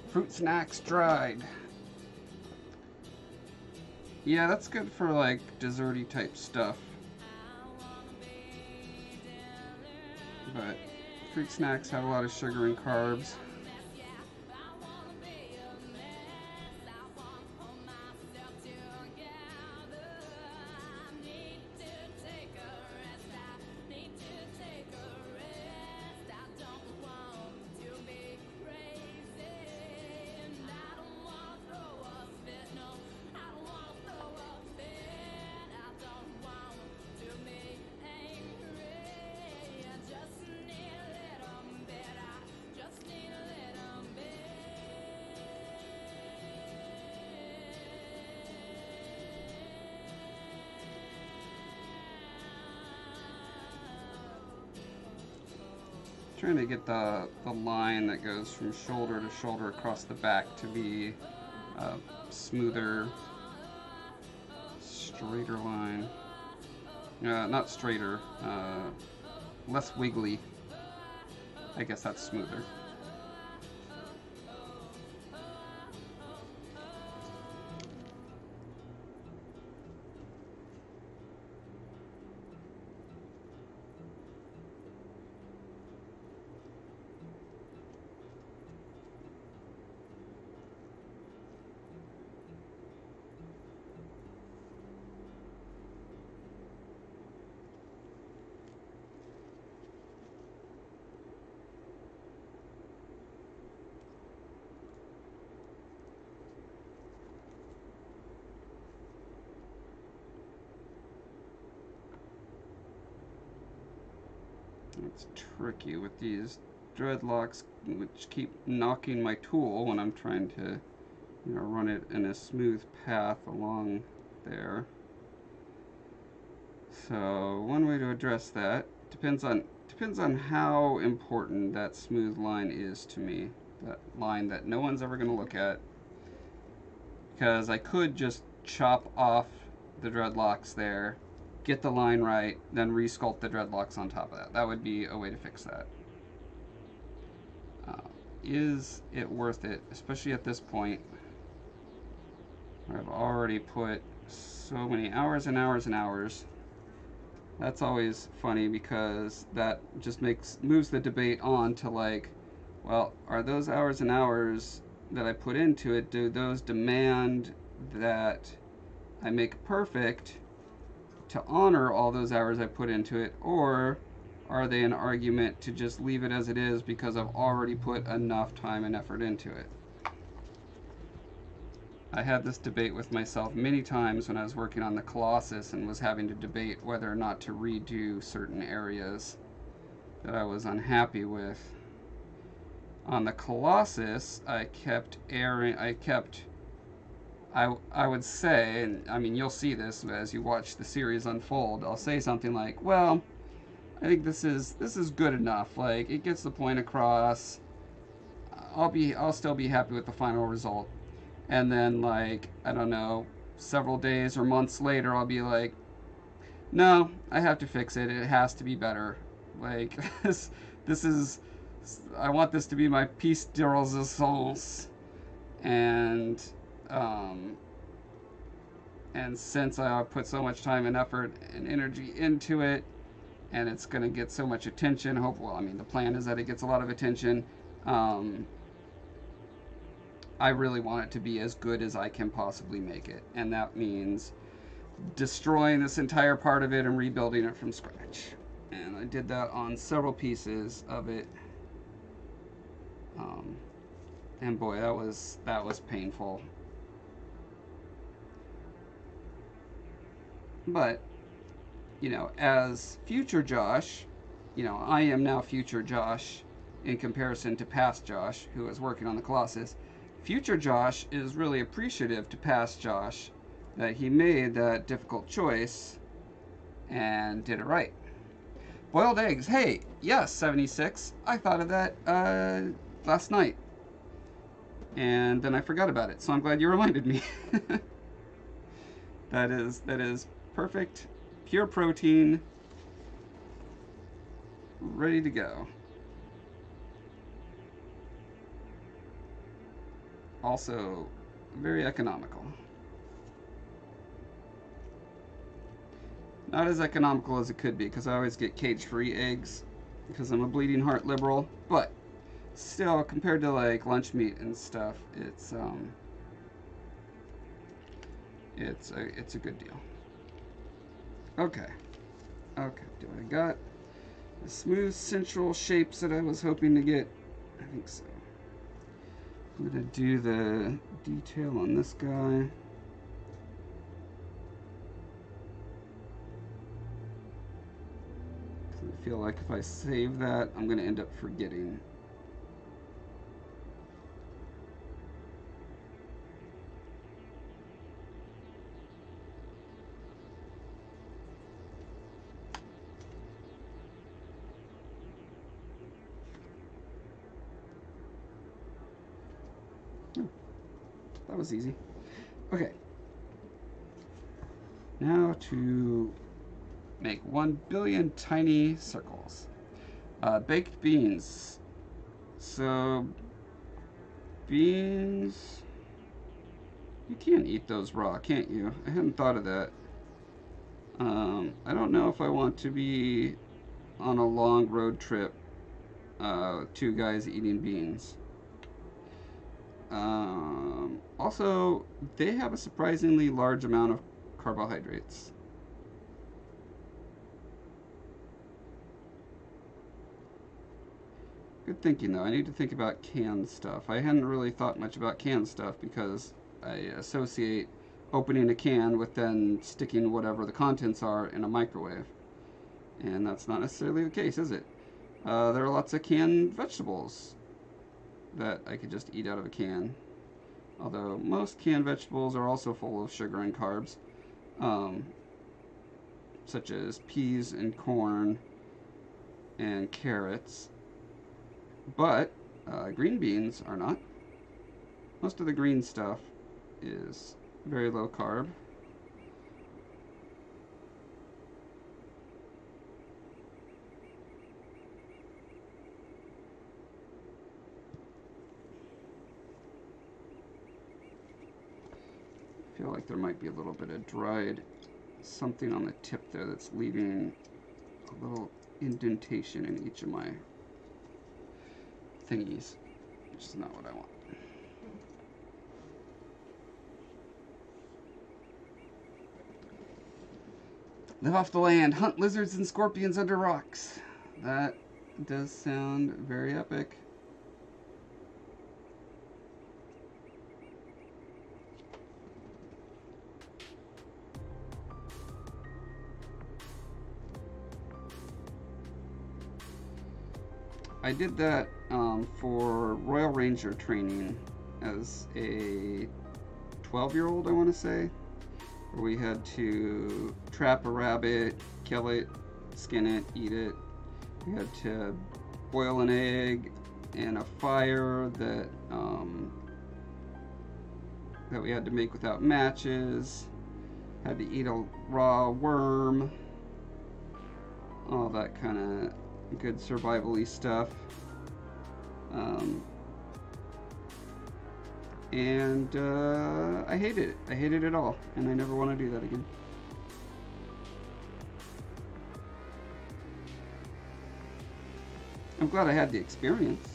Fruit snacks dried. Yeah, that's good for like desserty type stuff. But fruit snacks have a lot of sugar and carbs. trying to get the line that goes from shoulder to shoulder across the back to be a smoother, straighter line. Not straighter, less wiggly. I guess that's smoother. It's tricky with these dreadlocks, which keep knocking my tool when I'm trying to, run it in a smooth path along there. So one way to address that depends on how important that smooth line is to me. That line that no one's ever going to look at. Because I could just chop off the dreadlocks there, get the line right, then resculpt the dreadlocks on top of that. That would be a way to fix that. Is it worth it, especially at this point where I've already put so many hours and hours and hours? That's always funny because that just moves the debate on to like, well, are those hours and hours that I put into it, do those demand that I make perfect to honor all those hours I put into it, or are they an argument to just leave it as it is because I've already put enough time and effort into it? I had this debate with myself many times when I was working on the Colossus and was having to debate whether or not to redo certain areas that I was unhappy with. On the Colossus, I would say, and I mean, you'll see this as you watch the series unfold, I'll say something like, well, I think this is good enough. Like, it gets the point across. I'll still be happy with the final result. And then, like, I don't know, several days or months later, I'll be like, no, I have to fix it. It has to be better. Like, this is, I want this to be my piece de resistance. And since I put so much time and effort and energy into it, and it's going to get so much attention, the plan is that it gets a lot of attention. I really want it to be as good as I can possibly make it, and that means destroying this entire part of it and rebuilding it from scratch. And I did that on several pieces of it, and boy, that was painful. But as future Josh, I am now future Josh in comparison to past Josh, who was working on the Colossus. Future Josh is really appreciative to past Josh that he made that difficult choice and did it right. Boiled eggs. Hey, yes, 76. I thought of that last night. And then I forgot about it, so I'm glad you reminded me. That is perfect, pure protein, ready to go. Also, very economical. Not as economical as it could be, because I always get cage-free eggs, because I'm a bleeding heart liberal, but still, compared to like lunch meat and stuff, it's a good deal. Okay, do I got the smooth central shapes that I was hoping to get? I think so. I'm gonna do the detail on this guy. I feel like if I save that, I'm gonna end up forgetting. that was easy. Okay. Now to make 1 billion tiny circles. Baked beans. So, beans... You can't eat those raw, can't you? I hadn't thought of that. I don't know if I want to be on a long road trip with 2 guys eating beans. Also, they have a surprisingly large amount of carbohydrates. Good thinking, though. I need to think about canned stuff. I hadn't really thought much about canned stuff because I associate opening a can with then sticking whatever the contents are in a microwave. And that's not necessarily the case, is it? There are lots of canned vegetables that I could just eat out of a can. Although most canned vegetables are also full of sugar and carbs, such as peas and corn and carrots. But green beans are not. Most of the green stuff is very low carb. I feel like there might be a little bit of dried something on the tip there that's leaving a little indentation in each of my thingies, which is not what I want. Live off the land, hunt lizards and scorpions under rocks. That does sound very epic. I did that for Royal Ranger training as a 12-year-old, I want to say, where we had to trap a rabbit, kill it, skin it, eat it. We had to boil an egg in a fire that that we had to make without matches. Had to eat a raw worm. All that kind of good survival-y stuff. And I hated it. I hated it all, and I never want to do that again. I'm glad I had the experience.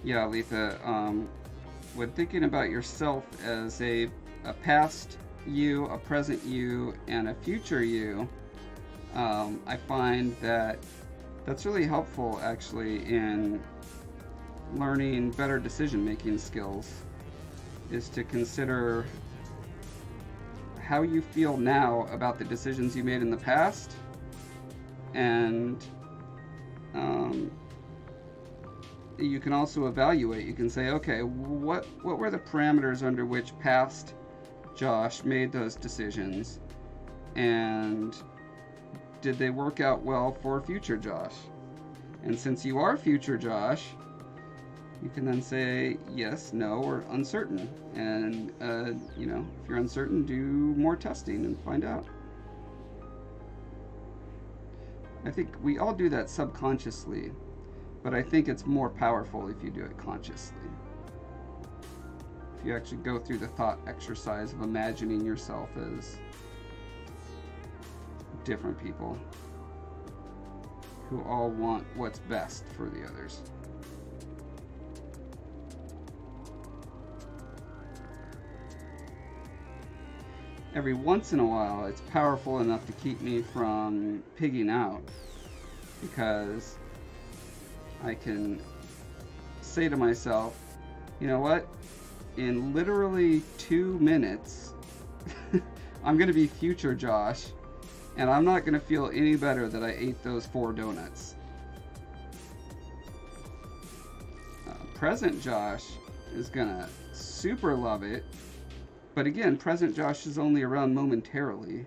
Yeah, Letha, when thinking about yourself as a past you, a present you, and a future you, I find that that's really helpful actually in learning better decision-making skills, is to consider how you feel now about the decisions you made in the past, and you can also evaluate. You can say, okay, what were the parameters under which past Josh made those decisions, and did they work out well for future Josh? And since you are future Josh, you can then say yes, no, or uncertain. And you know, if you're uncertain, do more testing and find out. I think we all do that subconsciously, but I think it's more powerful if you do it consciously. If you actually go through the thought exercise of imagining yourself as different people who all want what's best for the others. Every once in a while, it's powerful enough to keep me from pigging out, because I can say to myself, you know what, in literally 2 minutes, I'm going to be future Josh, and I'm not going to feel any better that I ate those 4 donuts. Present Josh is going to super love it, but again, present Josh is only around momentarily.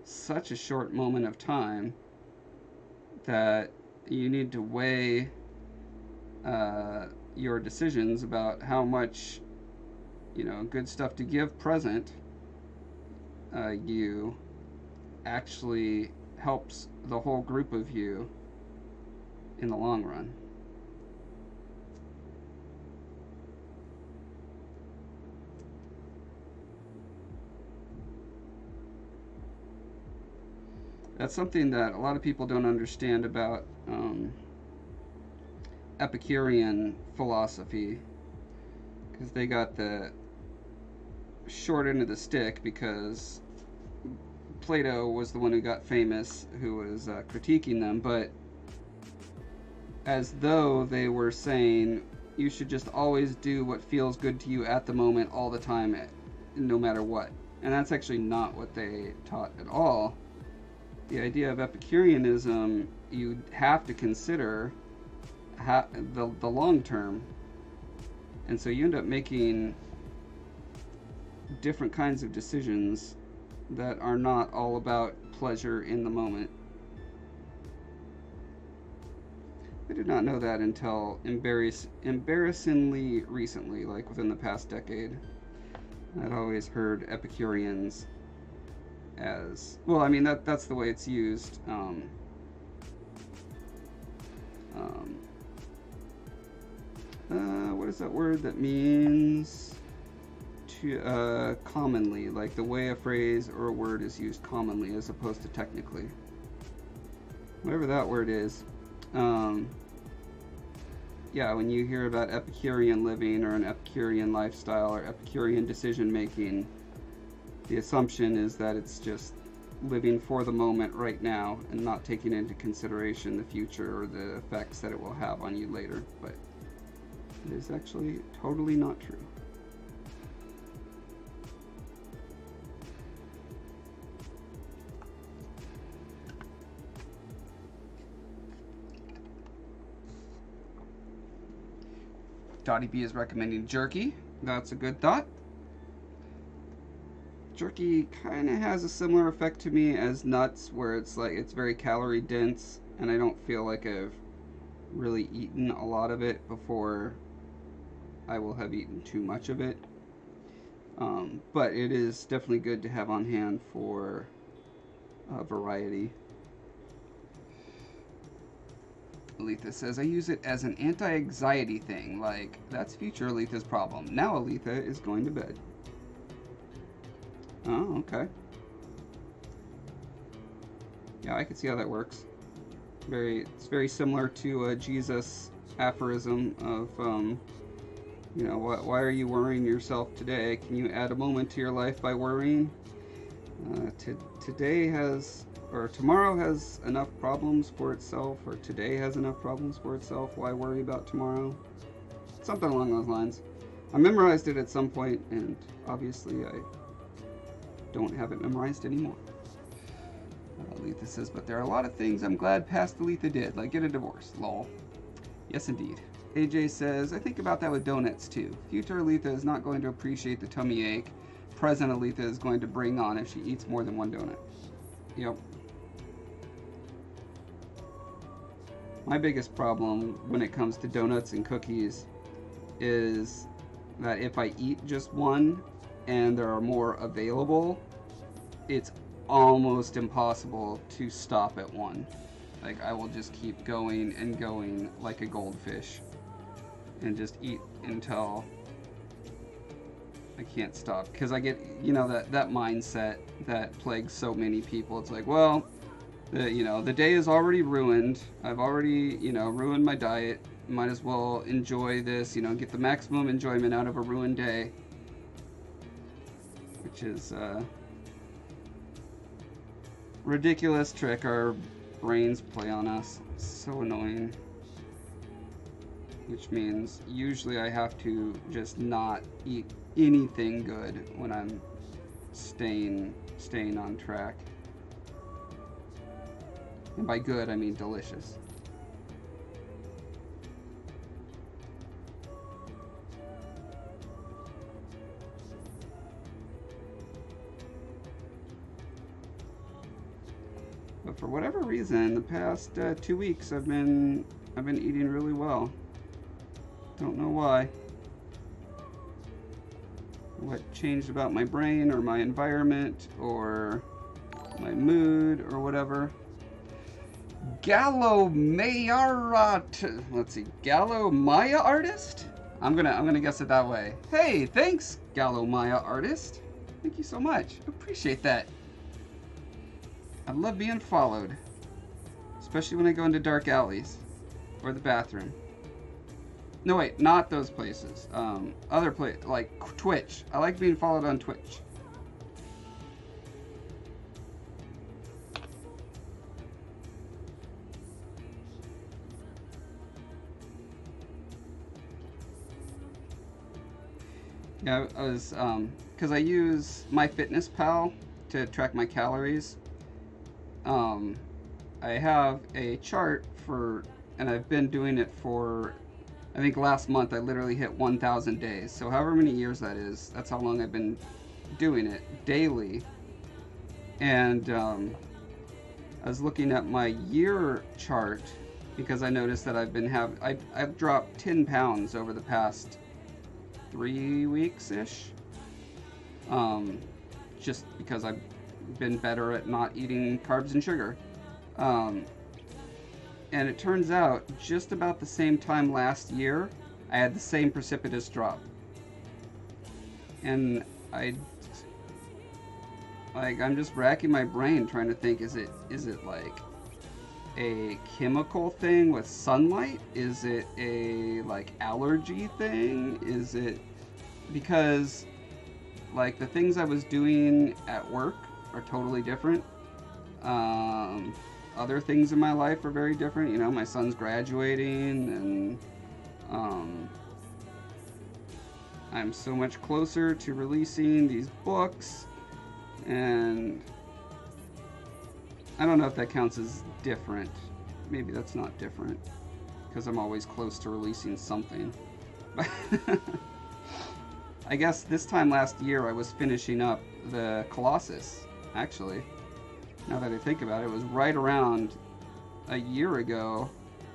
Such a short moment of time that you need to weigh your decisions about how much, you know, good stuff to give present you actually helps the whole group of you in the long run. That's something that a lot of people don't understand about Epicurean philosophy, because they got the short end of the stick, because Plato was the one who got famous, who was critiquing them, but as though they were saying you should just always do what feels good to you at the moment, all the time, no matter what. And that's actually not what they taught at all. The idea of Epicureanism, you have to consider the long term, and so you end up making different kinds of decisions that are not all about pleasure in the moment. I did not know that until embarrassingly recently, like within the past decade. I'd always heard Epicureans as, well, I mean, that's the way it's used. What is that word that means to commonly, like the way a phrase or a word is used commonly as opposed to technically, whatever that word is. Yeah, when you hear about Epicurean living or an Epicurean lifestyle or Epicurean decision making, the assumption is that it's just living for the moment right now and not taking into consideration the future or the effects that it will have on you later. But it is actually totally not true. Dottie B is recommending jerky. That's a good thought. Jerky kind of has a similar effect to me as nuts, where it's like it's very calorie dense, and I don't feel like I've really eaten a lot of it before I will have eaten too much of it. But it is definitely good to have on hand for variety. Aletha says, I use it as an anti-anxiety thing. Like, that's future Aletha's problem. Now Aletha is going to bed. Oh, okay. Yeah, I can see how that works. It's very similar to a Jesus aphorism of, you know, why are you worrying yourself today? Can you add a moment to your life by worrying? Today has, or tomorrow has enough problems for itself, or today has enough problems for itself. Why worry about tomorrow? Something along those lines. I memorized it at some point, and obviously I don't have it memorized anymore. Aletha says, but there are a lot of things I'm glad past Aletha did, like get a divorce. Lol. Yes, indeed. AJ says, I think about that with donuts too. Future Aletha is not going to appreciate the tummy ache present Aletha is going to bring on if she eats more than one donut. Yep. My biggest problem when it comes to donuts and cookies is that if I eat just one and there are more available, it's almost impossible to stop at one. Like, I will just keep going and going like a goldfish and just eat until I can't stop. Because I get, you know, that mindset that plagues so many people. It's like, well, the day is already ruined. I've already, ruined my diet. Might as well enjoy this, get the maximum enjoyment out of a ruined day. Which is a ridiculous trick our brains play on us. It's so annoying. which means usually I have to just not eat anything good when I'm staying on track. And by good, I mean delicious. But for whatever reason, the past 2 weeks I've been eating really well. Don't know why. What changed about my brain or my environment or my mood or whatever. Gallo Mayarat. Let's see. Gallo Maya Artist? I'm gonna guess it that way. Hey, thanks, Gallo Maya Artist. Thank you so much. Appreciate that. I love being followed, especially when I go into dark alleys or the bathroom. No, wait, not those places. Other places, like Twitch. I like being followed on Twitch. Yeah, I was, because I use MyFitnessPal to track my calories. I have a chart for, and I've been doing it for, I think last month I literally hit 1,000 days. So however many years that is, that's how long I've been doing it daily. And I was looking at my year chart because I noticed that I've dropped 10 pounds over the past 3 weeks-ish. Just because I've been better at not eating carbs and sugar. And it turns out, just about the same time last year, I had the same precipitous drop. And I'm just racking my brain trying to think, is it like a chemical thing with sunlight? Is it a like allergy thing? Is it because like the things I was doing at work are totally different. Other things in my life are very different. You know, my son's graduating, and I'm so much closer to releasing these books, and I don't know if that counts as different. Maybe that's not different, because I'm always close to releasing something. I guess this time last year I was finishing up the Colossus, actually. Now that I think about it, it was right around a year ago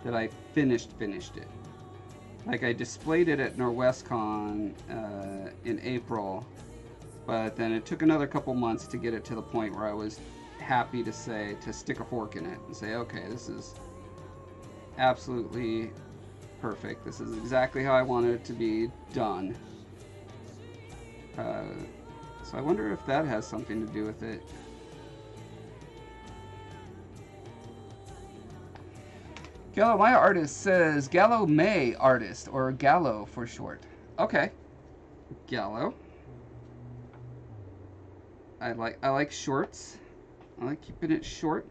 that I finished it. Like, I displayed it at NorwestCon in April, but then it took another couple months to get it to the point where I was happy to stick a fork in it and say, okay, this is absolutely perfect. This is exactly how I wanted it to be done. So I wonder if that has something to do with it. Gallo Maya Artist says Gallo May Artist, or Gallo for short. Okay, Gallo. I like shorts. I like keeping it short.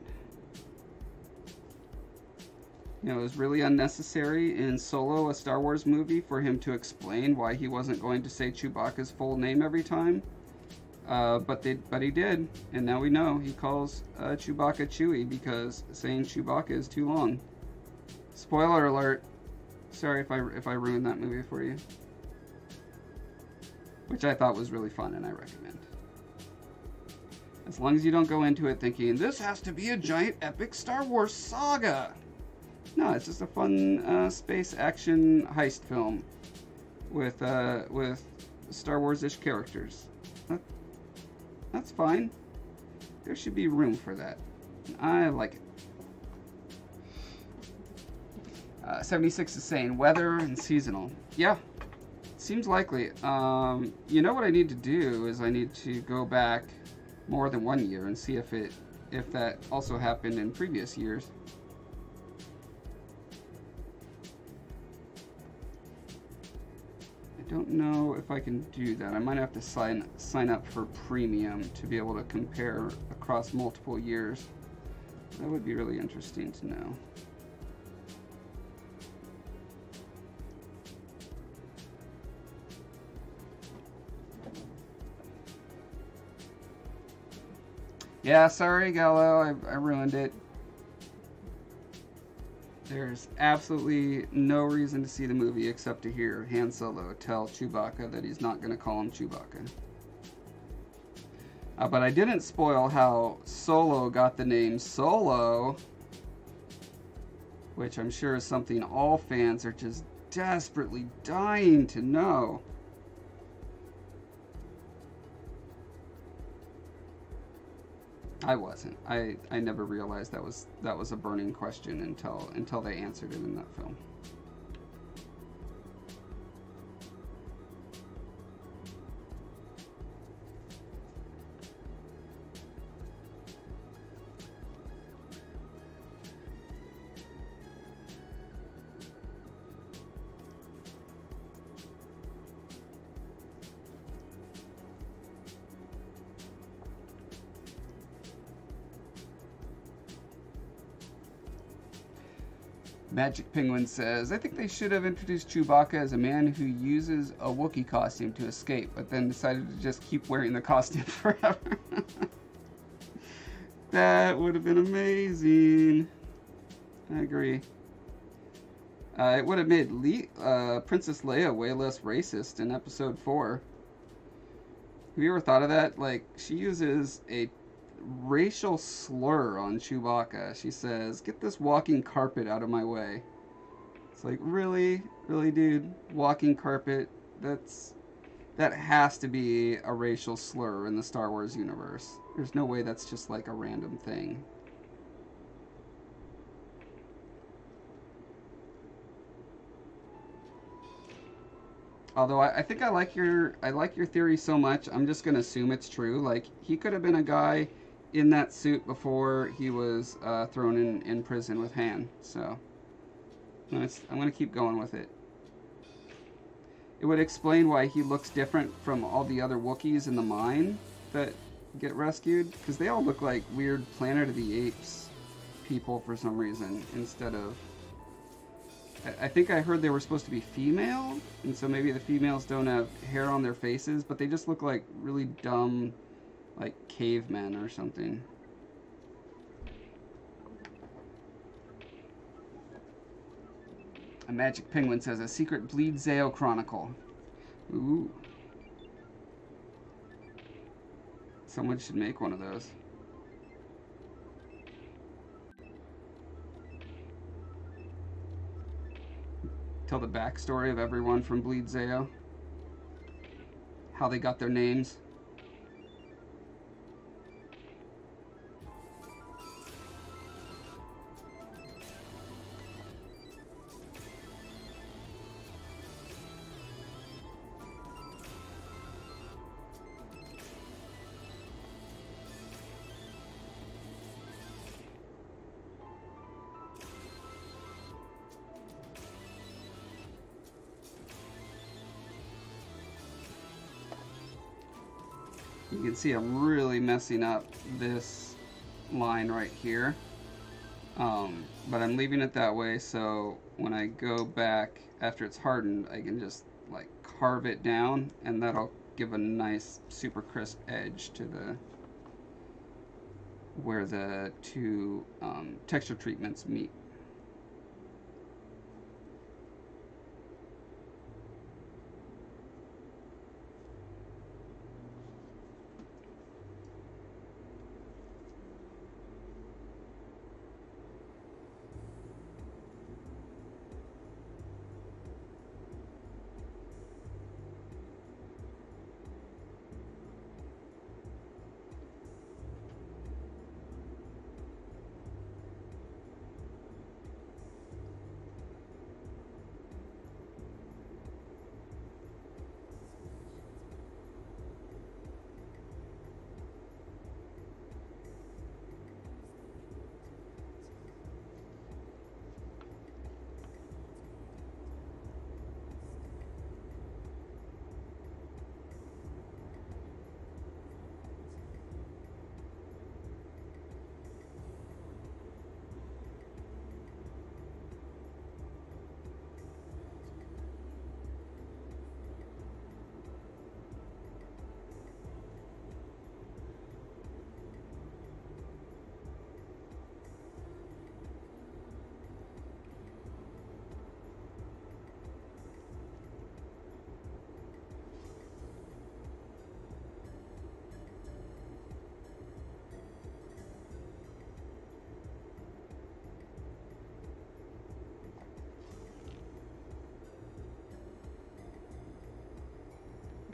You know, it was really unnecessary in Solo, a Star Wars movie, for him to explain why he wasn't going to say Chewbacca's full name every time. But he did, and now we know he calls Chewbacca Chewie because saying Chewbacca is too long. Spoiler alert. Sorry if I ruined that movie for you. Which I thought was really fun and I recommend. As long as you don't go into it thinking, this has to be a giant epic Star Wars saga. No, it's just a fun space action heist film with Star Wars-ish characters. That's fine. There should be room for that. I like it. 76 is saying weather and seasonal. Yeah, seems likely. You know what I need to do is I need to go back more than 1 year and see if that also happened in previous years. I don't know if I can do that. I might have to sign up for premium to be able to compare across multiple years. That would be really interesting to know. Yeah, sorry, Gallo, I ruined it. There's absolutely no reason to see the movie except to hear Han Solo tell Chewbacca that he's not going to call him Chewbacca. But I didn't spoil how Solo got the name Solo, which I'm sure is something all fans are just desperately dying to know. I wasn't. I never realized that was a burning question until they answered it in that film. Magic Penguin says, I think they should have introduced Chewbacca as a man who uses a Wookiee costume to escape, but then decided to just keep wearing the costume forever. That would have been amazing. I agree. It would have made Princess Leia way less racist in episode 4. Have you ever thought of that? Like, she uses a racial slur on Chewbacca. She says, get this walking carpet out of my way. It's like, really? Really, dude? Walking carpet? That has to be a racial slur in the Star Wars universe. There's no way that's just like a random thing. Although I think I like your theory so much, I'm just gonna assume it's true. Like, he could have been a guy in that suit before he was thrown in prison with Han. So I'm gonna keep going with it. It would explain why he looks different from all the other Wookiees in the mine that get rescued, because they all look like weird Planet of the Apes people for some reason, instead of... I think I heard they were supposed to be female, and so maybe the females don't have hair on their faces, but they just look like really dumb, like cavemen or something. A Magic Penguin says, a secret Bleed Zeo Chronicle. Ooh. Someone should make one of those. Tell the backstory of everyone from Bleed Zeo. How they got their names. You can see I'm really messing up this line right here, but I'm leaving it that way so when I go back after it's hardened, I can just like carve it down, and that'll give a nice super crisp edge to where the two texture treatments meet.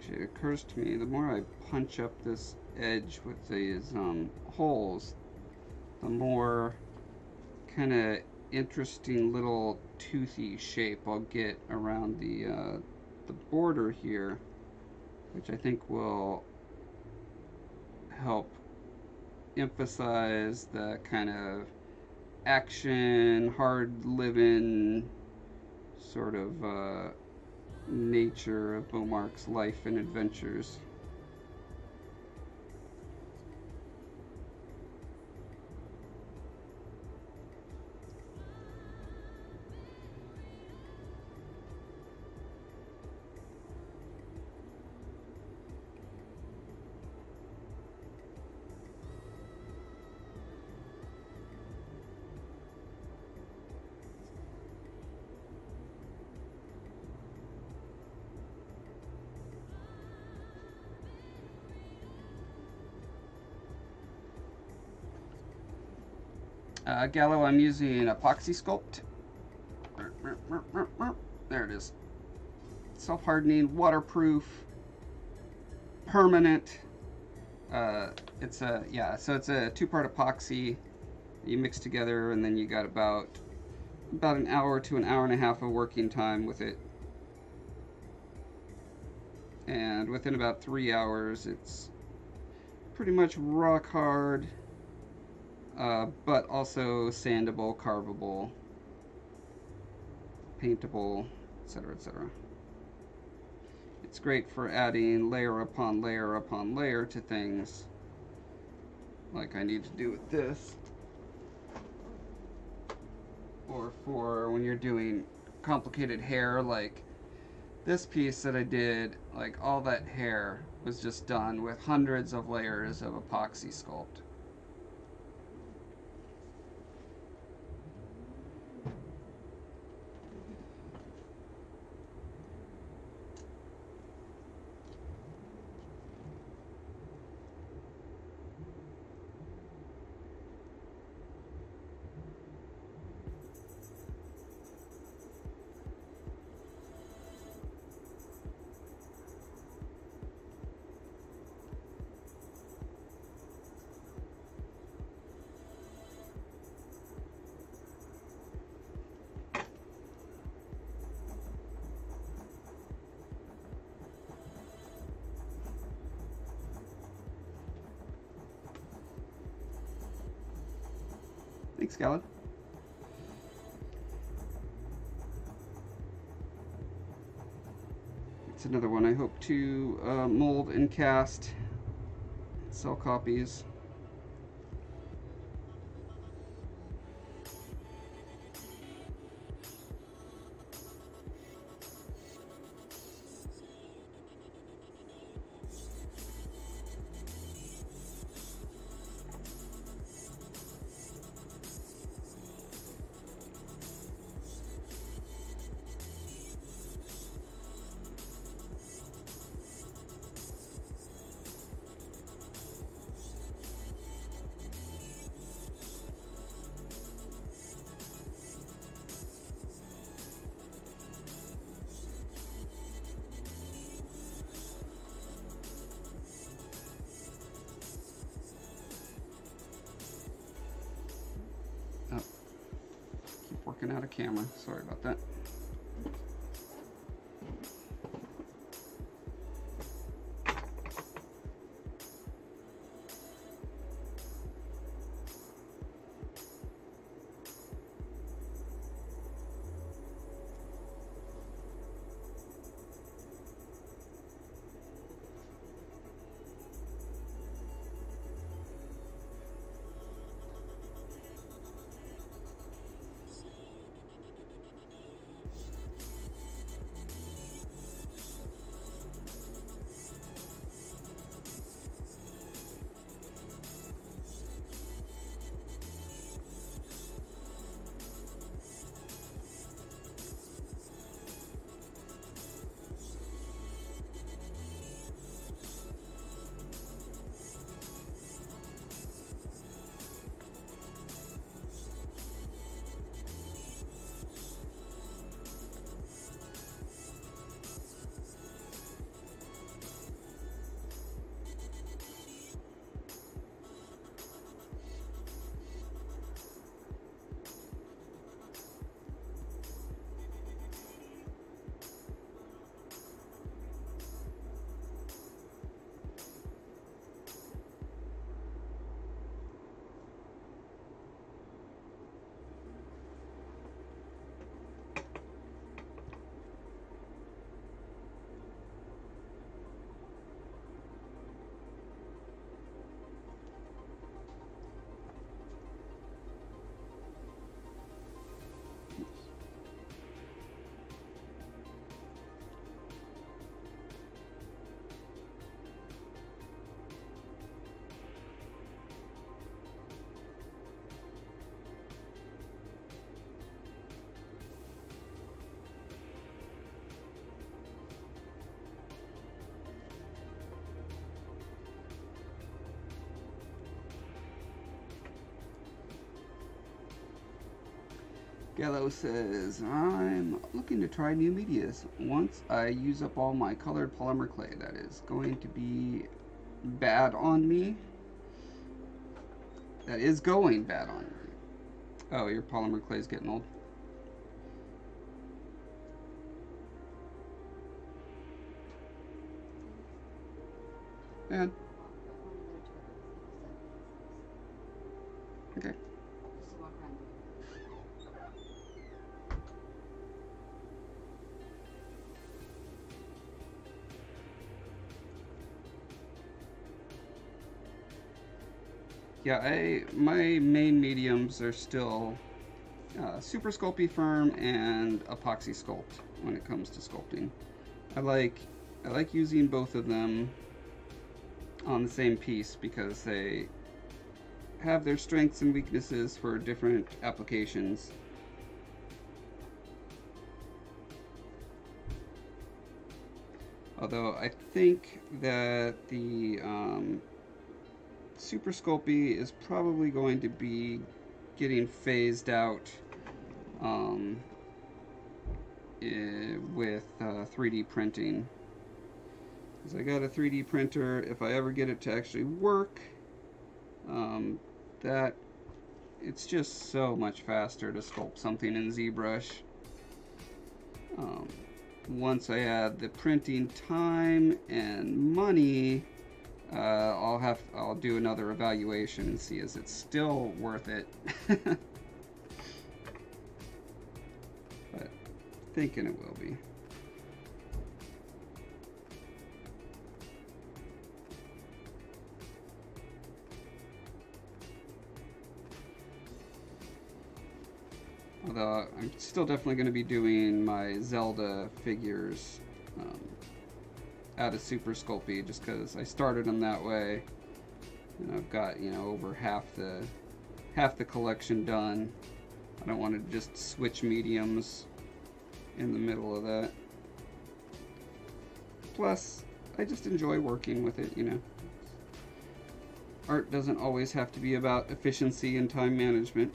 Actually, it occurs to me, the more I punch up this edge with these holes, the more kind of interesting little toothy shape I'll get around the border here, which I think will help emphasize the kind of action, hard living sort of nature of Bowmark's life and adventures. Gallo, I'm using epoxy sculpt. There it is. Self-hardening, waterproof, permanent. It's a two-part epoxy you mix together, and then you got about an hour to an hour and a half of working time with it. And within about 3 hours, it's pretty much rock hard. But also sandable, carvable, paintable, etc., etc. It's great for adding layer upon layer upon layer to things, like I need to do with this, or for when you're doing complicated hair, like this piece that I did. Like, all that hair was just done with hundreds of layers of epoxy sculpt. Thanks, Galen. It's another one I hope to mold and cast, sell copies. Working out of camera. Sorry about that. Gallo says, I'm looking to try new medias. Once I use up all my colored polymer clay, that is going to be bad on me. That is going bad on me. Oh, your polymer clay is getting old. Man. Okay. Yeah, my main mediums are still Super Sculpey Firm and Epoxy Sculpt when it comes to sculpting. I like using both of them on the same piece because they have their strengths and weaknesses for different applications. Although I think that the Super Sculpey is probably going to be getting phased out with 3D printing. Because I got a 3D printer, if I ever get it to actually work, that it's just so much faster to sculpt something in ZBrush. Once I add the printing time and money, I'll do another evaluation and see is it still worth it. But thinking it will be. Although I'm still definitely going to be doing my Zelda figures out of Super Sculpey just because I started them that way, and I've got, you know, over half the collection done. I don't want to just switch mediums in the middle of that. Plus, I just enjoy working with it, you know. Art doesn't always have to be about efficiency and time management.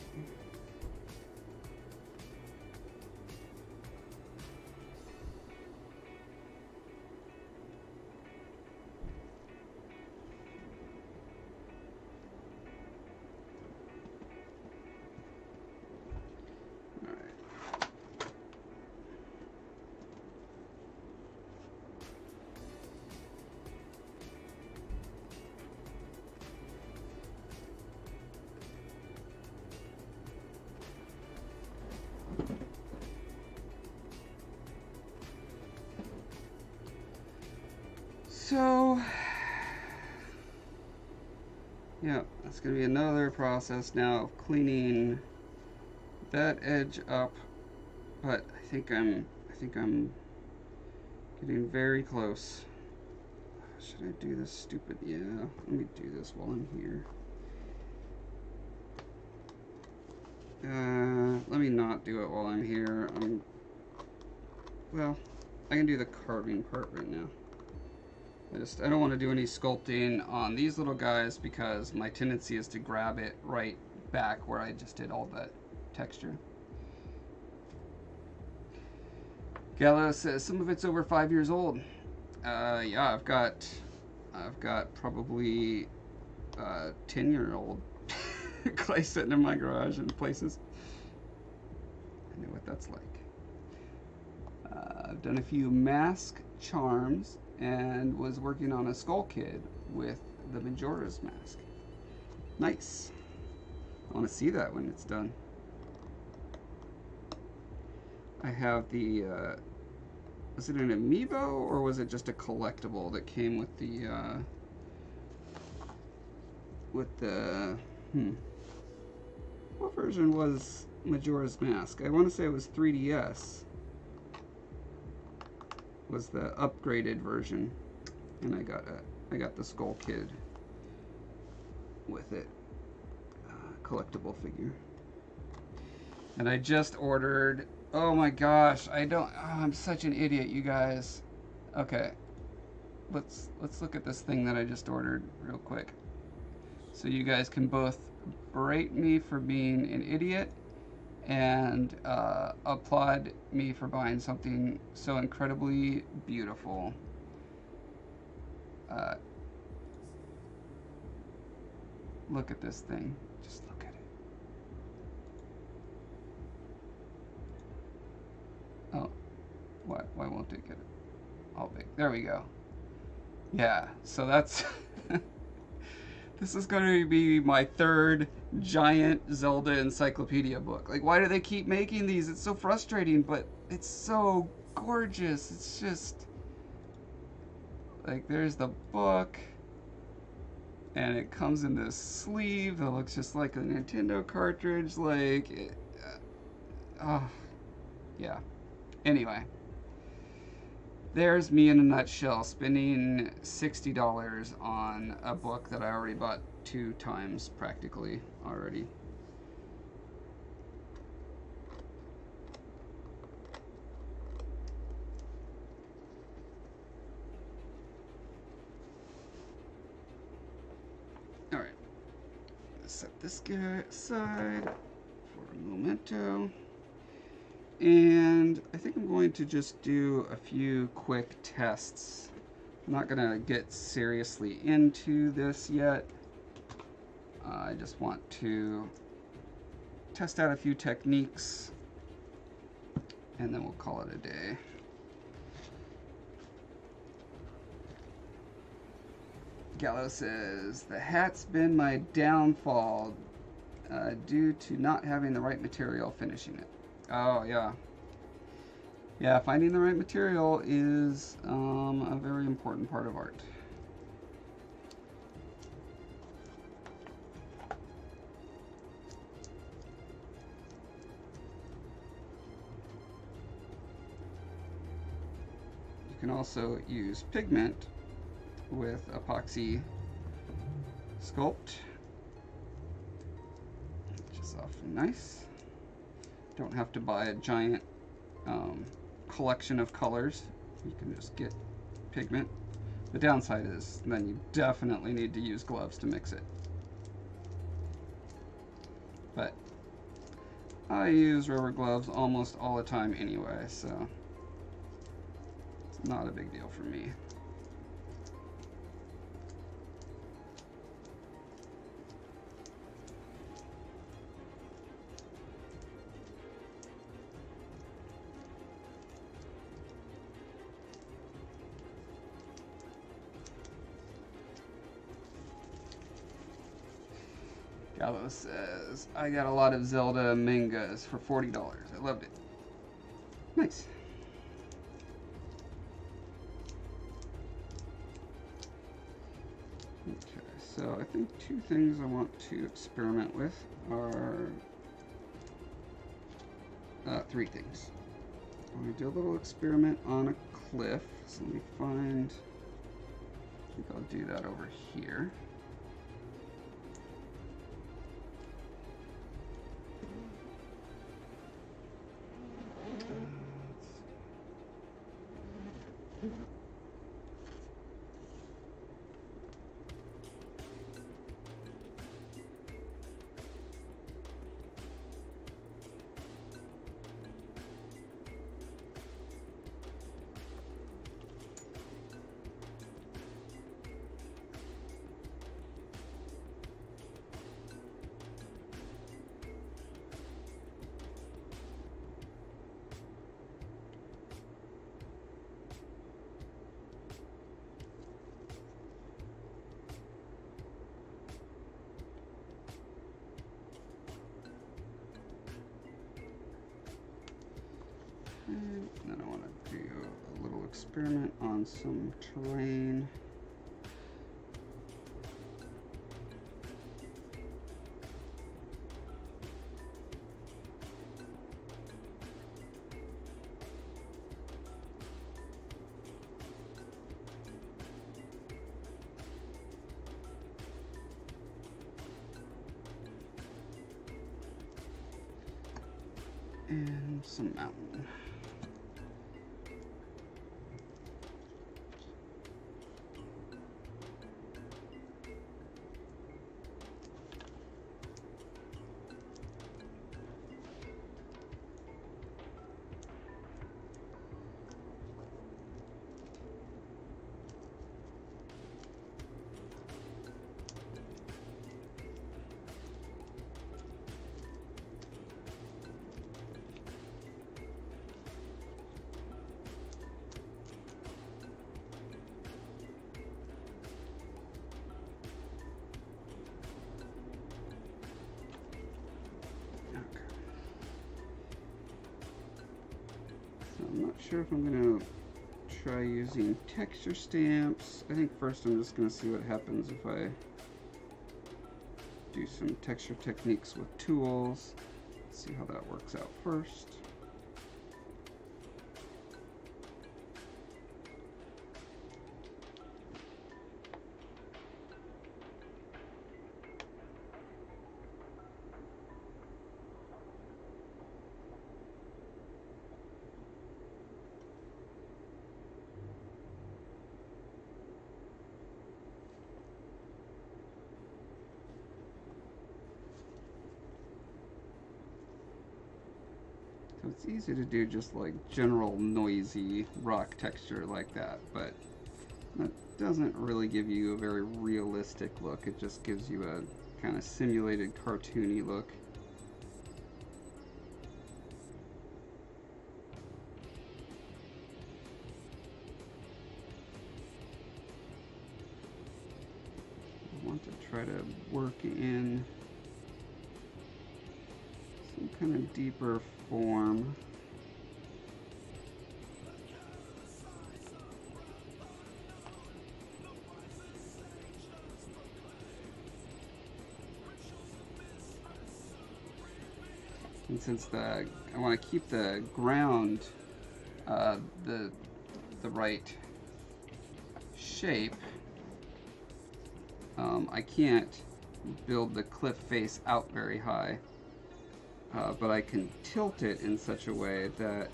So, yeah, that's going to be another process now of cleaning that edge up, but I think I'm getting very close. Should I do this stupid? Yeah, let me do this while I'm here. Let me not do it while I'm here. Well, I can do the carving part right now. I don't want to do any sculpting on these little guys because my tendency is to grab it right back where I just did all that texture. Gallo says some of it's over 5 years old. Yeah, I've got probably 10-year-old clay sitting in my garage in places. I know what that's like. I've done a few mask charms and was working on a skull kid with the Majora's Mask. Nice. I want to see that when it's done. I have the, was it an amiibo or was it just a collectible that came with the, what version was Majora's Mask? I want to say it was 3DS. Was the upgraded version, and I got the Skull Kid with it, collectible figure. And I just ordered. Oh my gosh, I'm such an idiot, you guys. Okay, let's look at this thing that I just ordered real quick, so you guys can both berate me for being an idiot and applaud me for buying something so incredibly beautiful. Look at this thing. Just look at it. Oh, why won't it get it all big? There we go. Yeah, so that's this is going to be my third giant Zelda encyclopedia book. Like, why do they keep making these? It's so frustrating, but it's so gorgeous. It's just like, there's the book, and it comes in this sleeve that looks just like a Nintendo cartridge. Like, oh, yeah. Anyway, there's me in a nutshell, spending $60 on a book that I already bought 2 times practically already. All right, let's set this guy aside for a memento. And I think I'm going to just do a few quick tests. I'm not going to get seriously into this yet. I just want to test out a few techniques, and then we'll call it a day. Gallo says, the hat's been my downfall due to not having the right material finishing it. Oh, yeah. Yeah, finding the right material is a very important part of art. You can also use pigment with epoxy sculpt, which is often nice. Don't have to buy a giant collection of colors. You can just get pigment. The downside is then you definitely need to use gloves to mix it. But I use rubber gloves almost all the time anyway, so it's not a big deal for me. Gallo says, I got a lot of Zelda mangas for $40. I loved it. Nice. Okay, so I think 2 things I want to experiment with are 3 things. I want to do a little experiment on a cliff. So let me find, I think I'll do that over here. And then I want to do a little experiment on some terrain. And some mountain. sure if I'm gonna try using texture stamps. I think first I'm just gonna see what happens if I do some texture techniques with tools. See how that works out first. So it's easy to do just like general noisy rock texture like that, but that doesn't really give you a very realistic look. It just gives you a kind of simulated cartoony look. I want to try to work in some kind of deeper form. And since I want to keep the ground the right shape, I can't build the cliff face out very high, but I can tilt it in such a way that,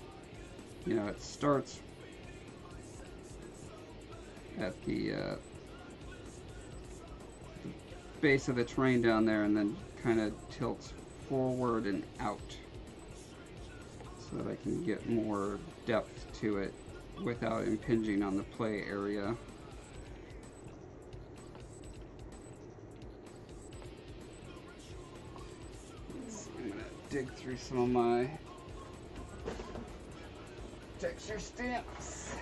you know, it starts at the base of the terrain down there and then kind of tilts forward and out so that I can get more depth to it without impinging on the play area. I'm going to dig through some of my texture stamps.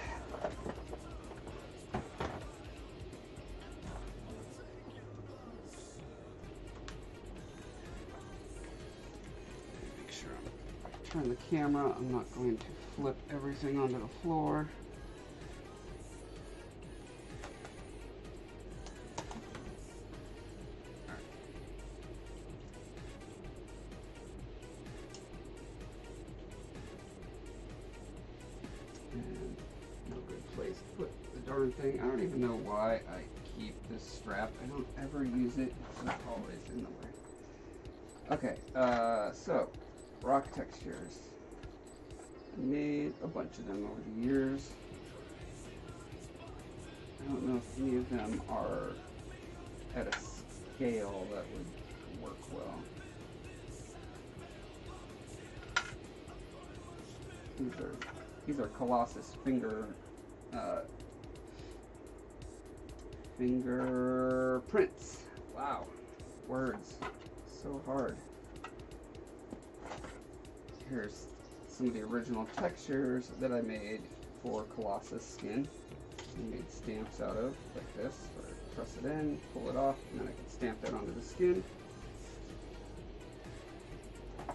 Turn the camera. I'm not going to flip everything onto the floor. And no good place to put the darn thing. I don't even know why I keep this strap. I don't ever use it. It's just always in the way. Okay, so rock textures. I made a bunch of them over the years. I don't know if any of them are at a scale that would work well. These are Colossus fingerprints. Wow, words, so hard. Here's some of the original textures that I made for Colossus skin. I made stamps out of, like this, where I press it in, pull it off, and then I can stamp that onto the skin. I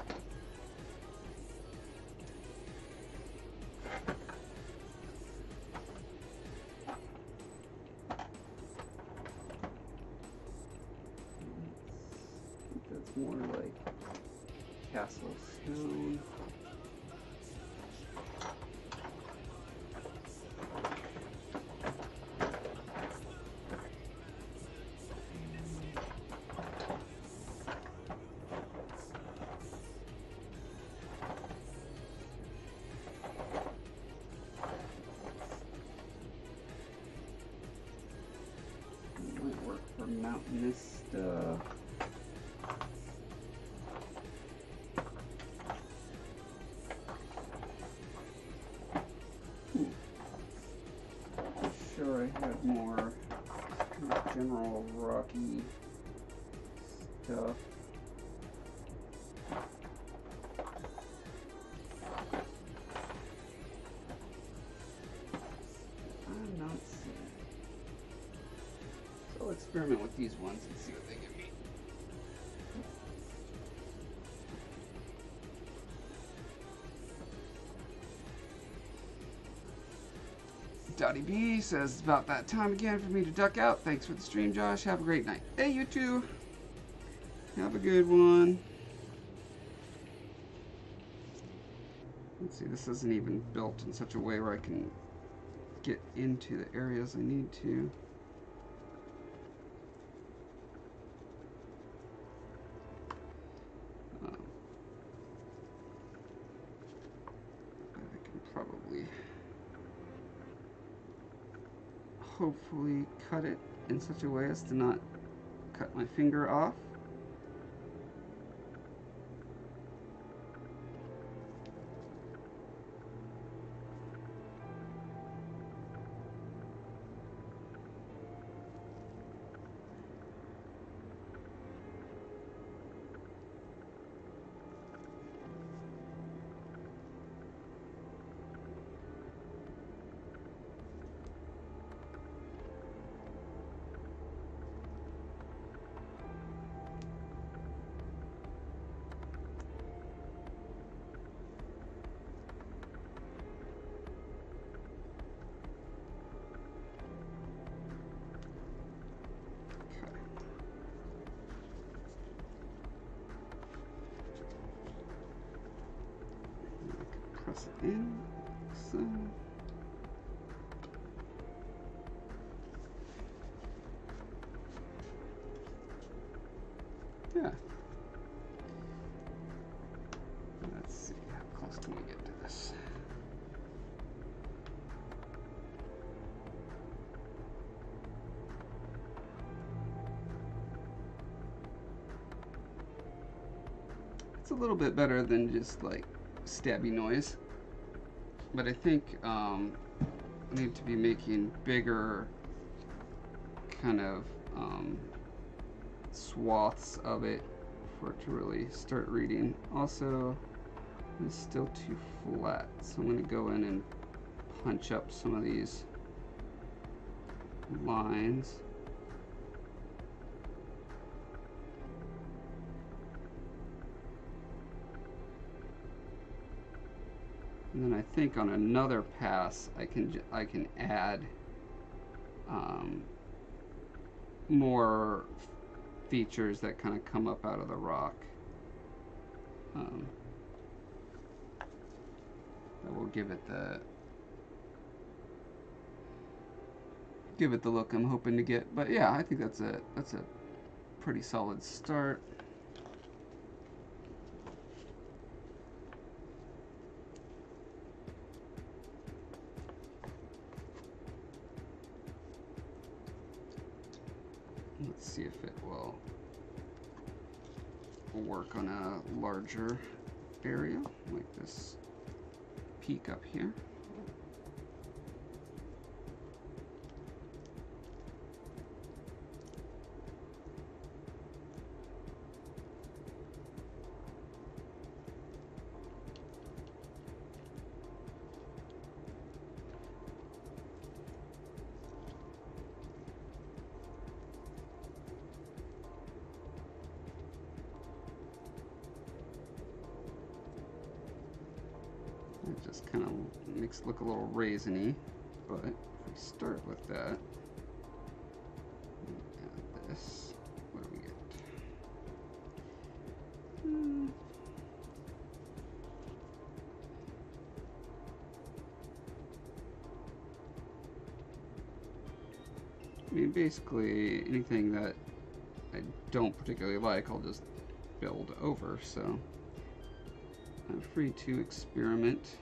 think that's more like Castle Stone. Might work for mountainous stuff. Sure, I had more kind of general rocky stuff. I'm not seeing it. So I'll experiment with these ones and see what they give me. Scotty B says it's about that time again for me to duck out. Thanks for the stream, Josh. Have a great night. Hey, you too. Have a good one. Let's see, this isn't even built in such a way where I can get into the areas I need to. I can probably, hopefully, cut it in such a way as to not cut my finger off. Press it in, so. Yeah. Let's see, how close can we get to this? It's a little bit better than just like stabby noise, but I think I need to be making bigger kind of swaths of it for it to really start reading. Also, it's still too flat, so I'm going to go in and punch up some of these lines. And then I think on another pass I can add more features that kind of come up out of the rock. That will give it the look I'm hoping to get. But yeah, I think that's a pretty solid start. Let's see if it will work on a larger area, like this peak up here. It just kind of makes it look a little raisiny, but if we start with that, add this, what do we get? I mean, basically anything that I don't particularly like, I'll just build over, so I'm free to experiment.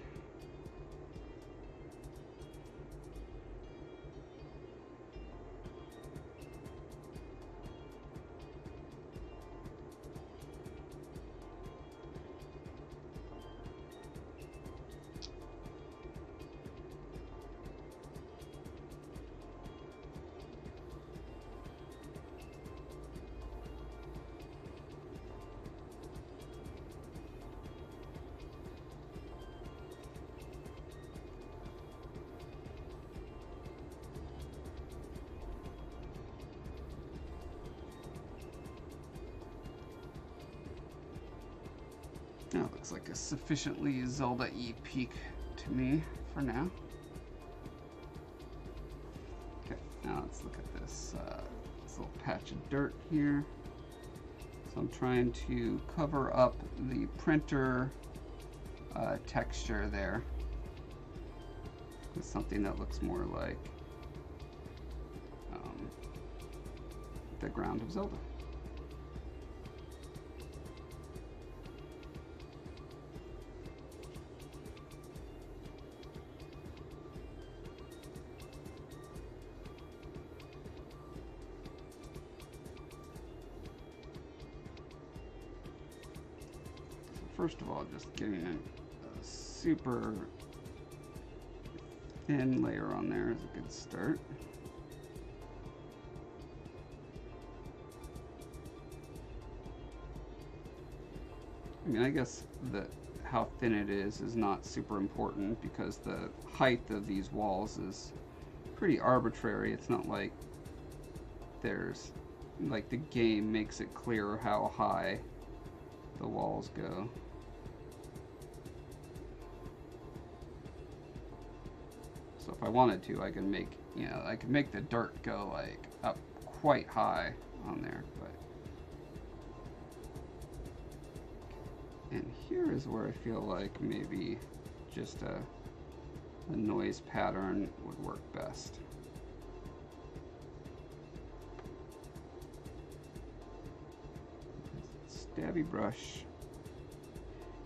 That looks like a sufficiently Zelda-y peak to me for now. patch of dirt here. So I'm trying to cover up the printer texture there with something that looks more like the ground of Zelda. First of all, just getting a super thin layer on there is a good start. I mean, I guess that how thin it is not super important because the height of these walls is pretty arbitrary. It's not like there's, like, the game makes it clear how high the walls go. So if I wanted to, I can make, you know, I could make the dirt go like up quite high on there, but. And here is where I feel like maybe just a noise pattern would work best. Stabby brush.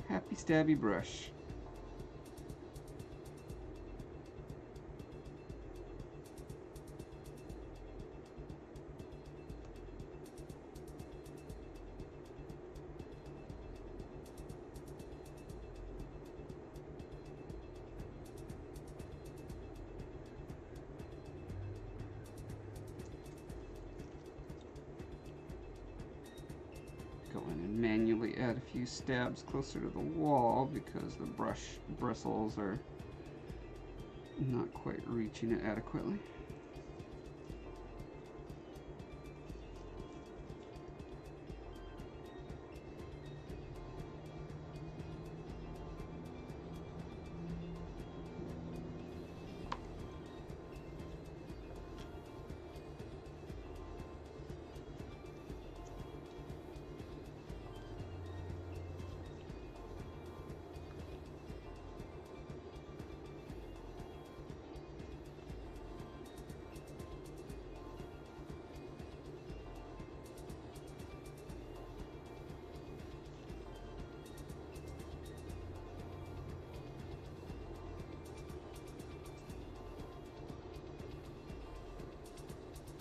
Happy stabby brush. Go in and manually add a few stabs closer to the wall because the brush bristles are not quite reaching it adequately.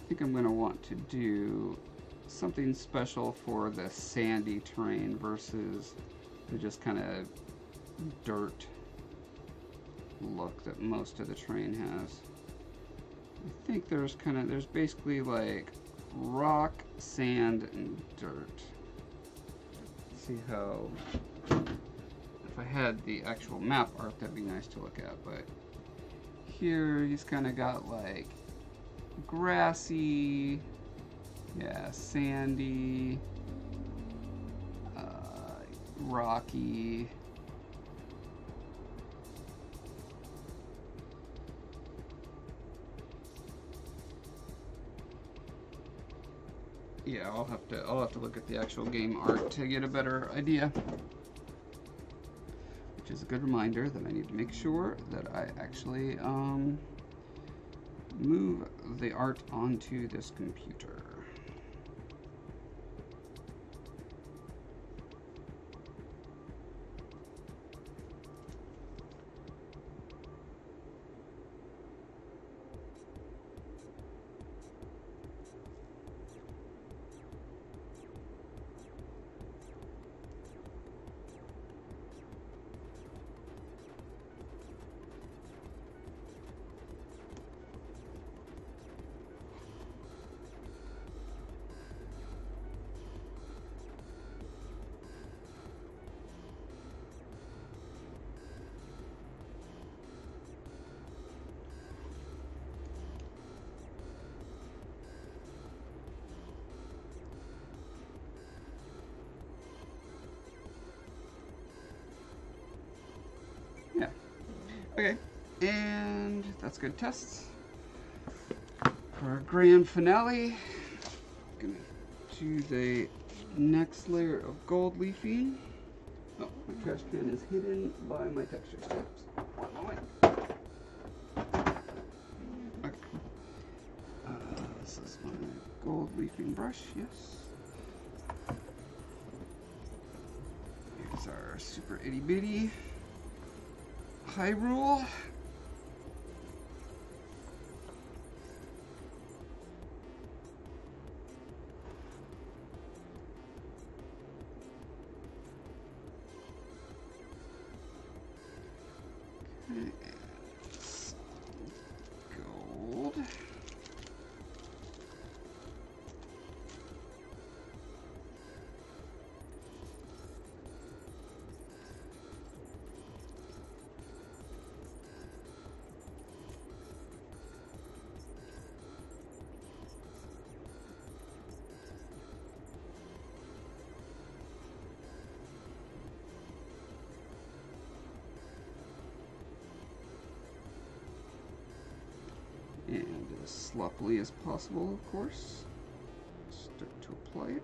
I think I'm going to want to do something special for the sandy terrain versus the just kind of dirt look that most of the terrain has. I think there's basically like rock, sand, and dirt. Let's see how, if I had the actual map art, that'd be nice to look at, but here he's kind of got like grassy, yeah, sandy, rocky. Yeah, I'll have to look at the actual game art to get a better idea. Which is a good reminder that I need to make sure that I actually move the art onto this computer. Yeah. Okay, and that's good tests. For our grand finale, to the next layer of gold leafing. Oh, my trash can is hidden by my texture strips. One moment. Okay. This is my gold leafing brush, yes. Here's our super itty bitty Hyrule. Okay, gold. And as sloppily as possible, of course. Start to apply it.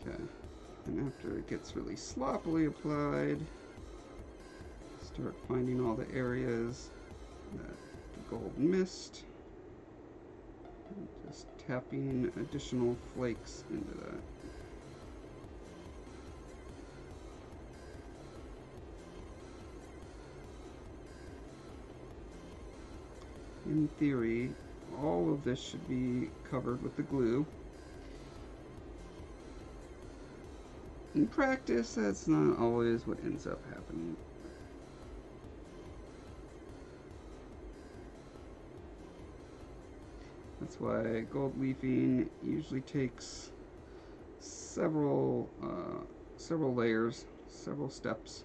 Okay, and after it gets really sloppily applied, start finding all the areas that the gold missed, and just tapping additional flakes into that. In theory, all of this should be covered with the glue. In practice, that's not always what ends up happening. That's why gold leafing usually takes several layers, several steps.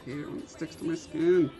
hate it when it sticks to my skin.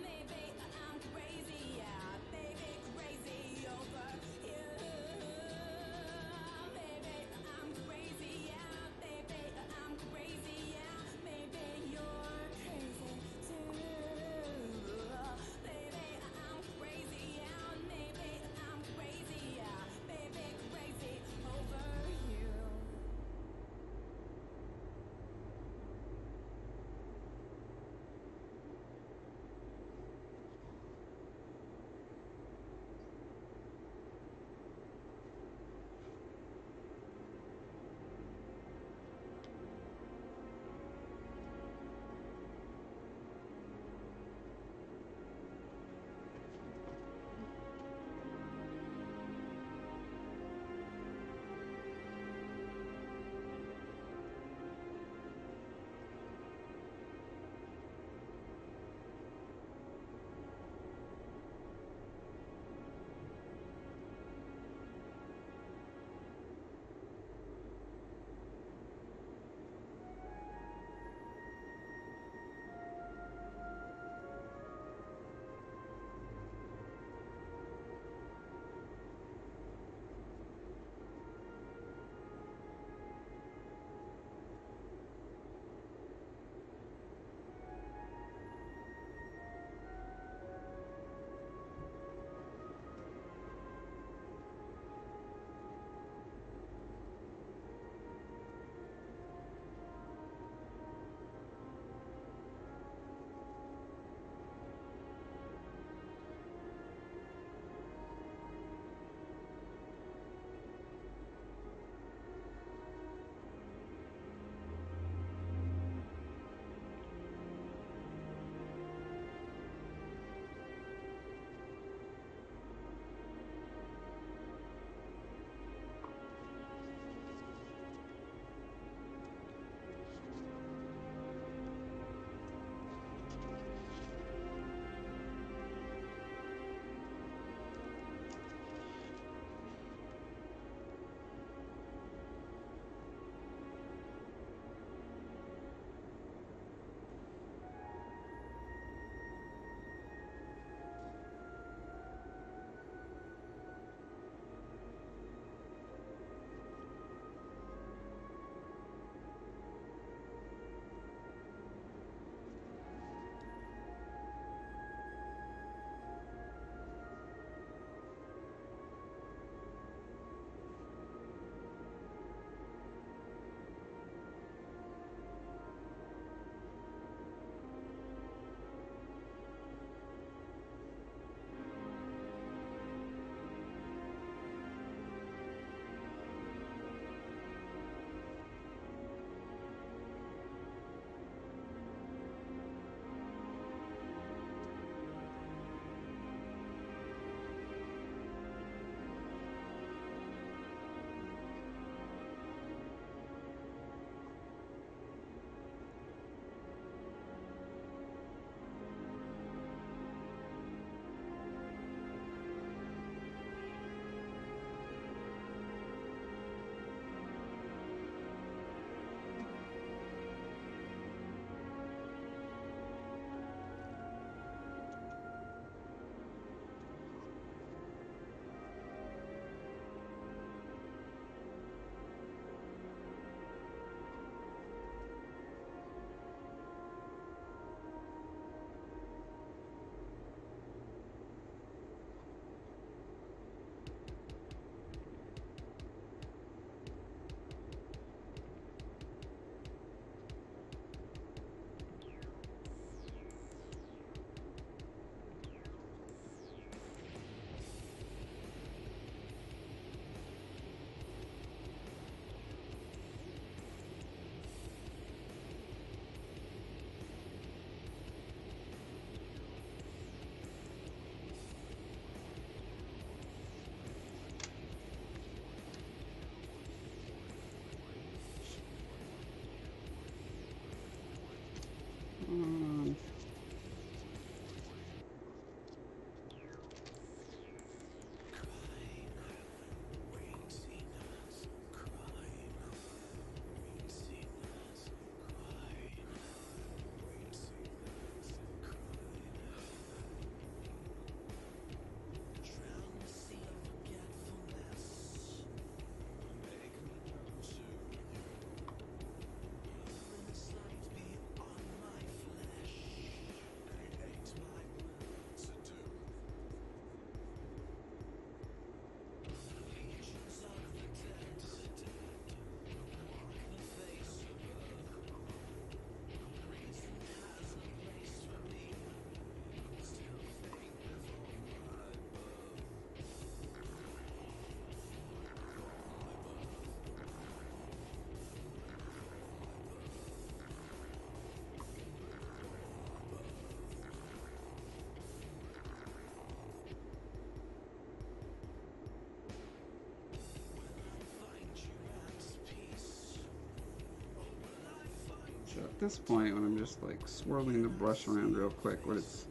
this point, when I'm just like swirling the brush around real quick, what it's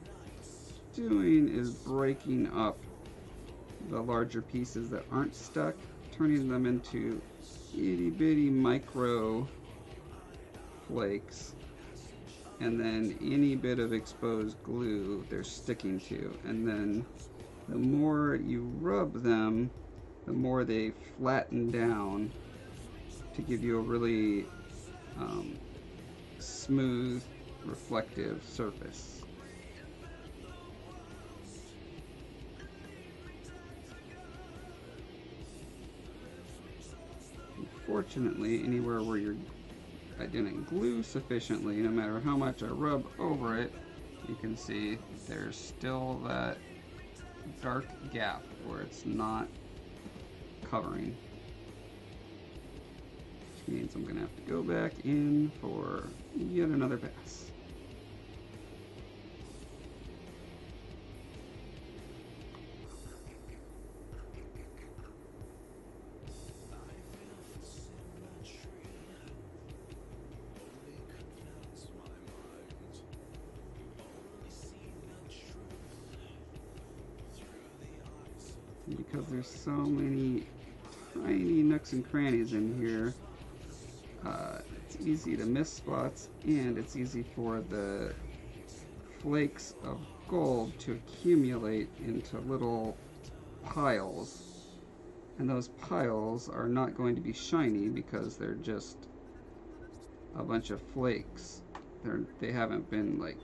doing is breaking up the larger pieces that aren't stuck, turning them into itty bitty micro flakes, and then any bit of exposed glue they're sticking to, and then the more you rub them, the more they flatten down to give you a really smooth, reflective surface. Unfortunately, anywhere where I didn't glue sufficiently, no matter how much I rub over it, you can see there's still that dark gap where it's not covering. Which means I'm going to have to go back in for yet another pass. Because there's so many tiny nooks and crannies in here, it's easy to miss spots, and it's easy for the flakes of gold to accumulate into little piles, and those piles are not going to be shiny because they're just a bunch of flakes. They haven't been like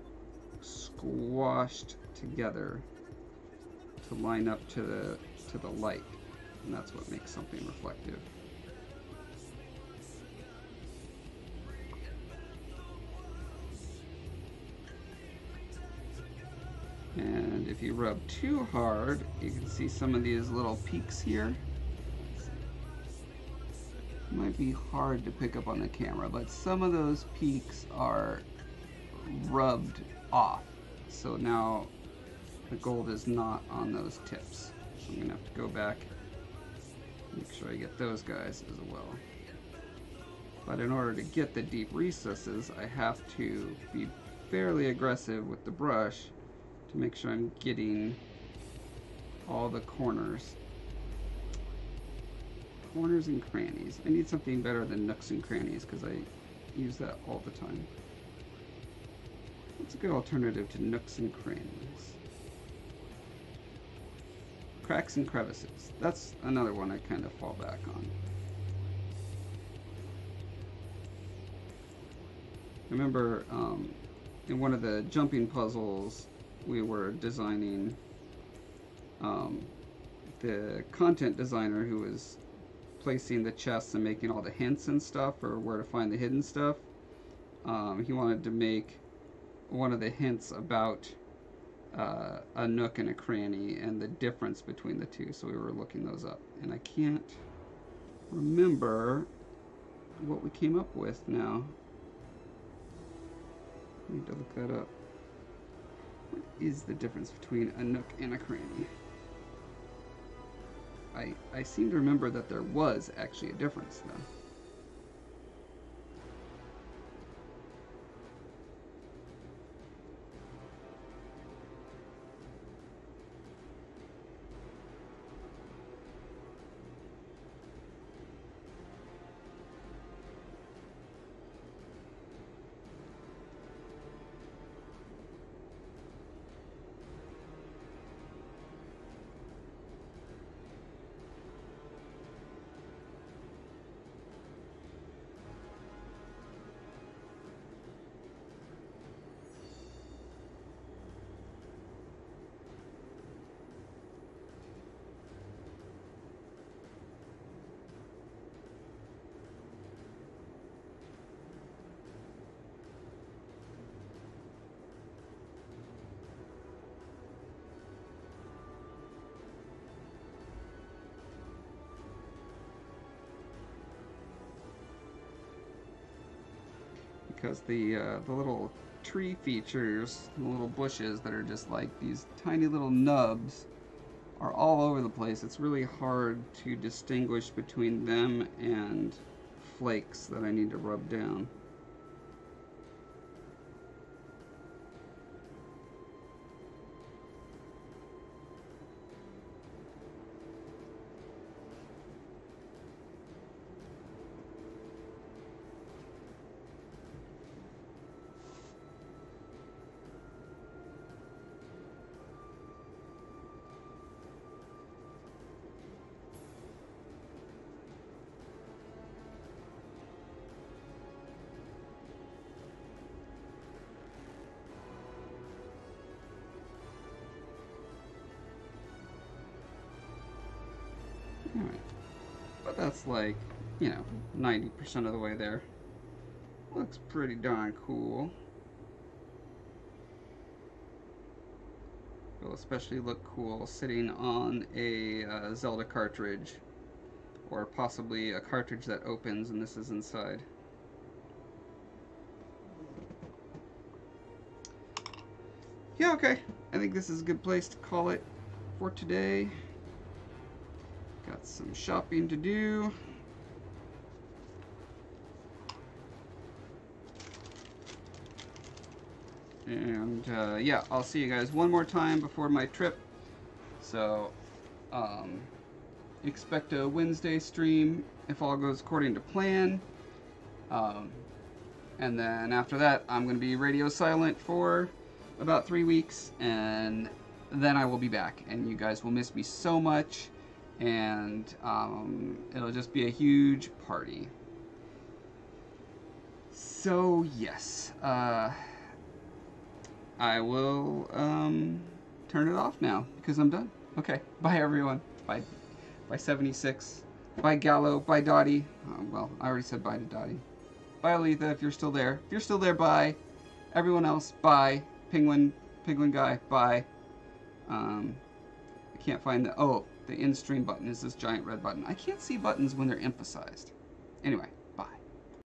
squashed together to line up to the light, and that's what makes something reflective. And if you rub too hard, you can see some of these little peaks here. It might be hard to pick up on the camera, but some of those peaks are rubbed off. So now the gold is not on those tips. So I'm going to have to go back and make sure I get those guys as well. But in order to get the deep recesses, I have to be fairly aggressive with the brush to make sure I'm getting all the corners. Corners and crannies. I need something better than nooks and crannies because I use that all the time. What's a good alternative to nooks and crannies? Cracks and crevices. That's another one I kind of fall back on. I remember in one of the jumping puzzles we were designing, the content designer who was placing the chests and making all the hints and stuff, or where to find the hidden stuff, he wanted to make one of the hints about a nook and a cranny and the difference between the two, so we were looking those up, and I can't remember what we came up with now. I need to look that up. What is the difference between a nook and a cranny? I seem to remember that there was actually a difference, though. Because the little tree features, the little bushes that are just like these tiny little nubs, are all over the place. It's really hard to distinguish between them and flakes that I need to rub down. Anyway, but that's like, you know, 90% of the way there. Looks pretty darn cool. Will especially look cool sitting on a Zelda cartridge, or possibly a cartridge that opens and this is inside. Yeah, okay. I think this is a good place to call it for today. Got some shopping to do. And yeah, I'll see you guys one more time before my trip. So expect a Wednesday stream if all goes according to plan. And then after that, I'm going to be radio silent for about 3 weeks, and then I will be back. And you guys will miss me so much, and it'll just be a huge party. So yes, I will turn it off now because I'm done. Okay, bye everyone. Bye. Bye 76. Bye Gallo. Bye Dottie. Well, I already said bye to Dottie. Bye Aletha if you're still there. If you're still there, bye. Everyone else, bye. Penguin guy, bye. I can't find the, oh, the in stream button is this giant red button. I can't see buttons when they're emphasized. Anyway.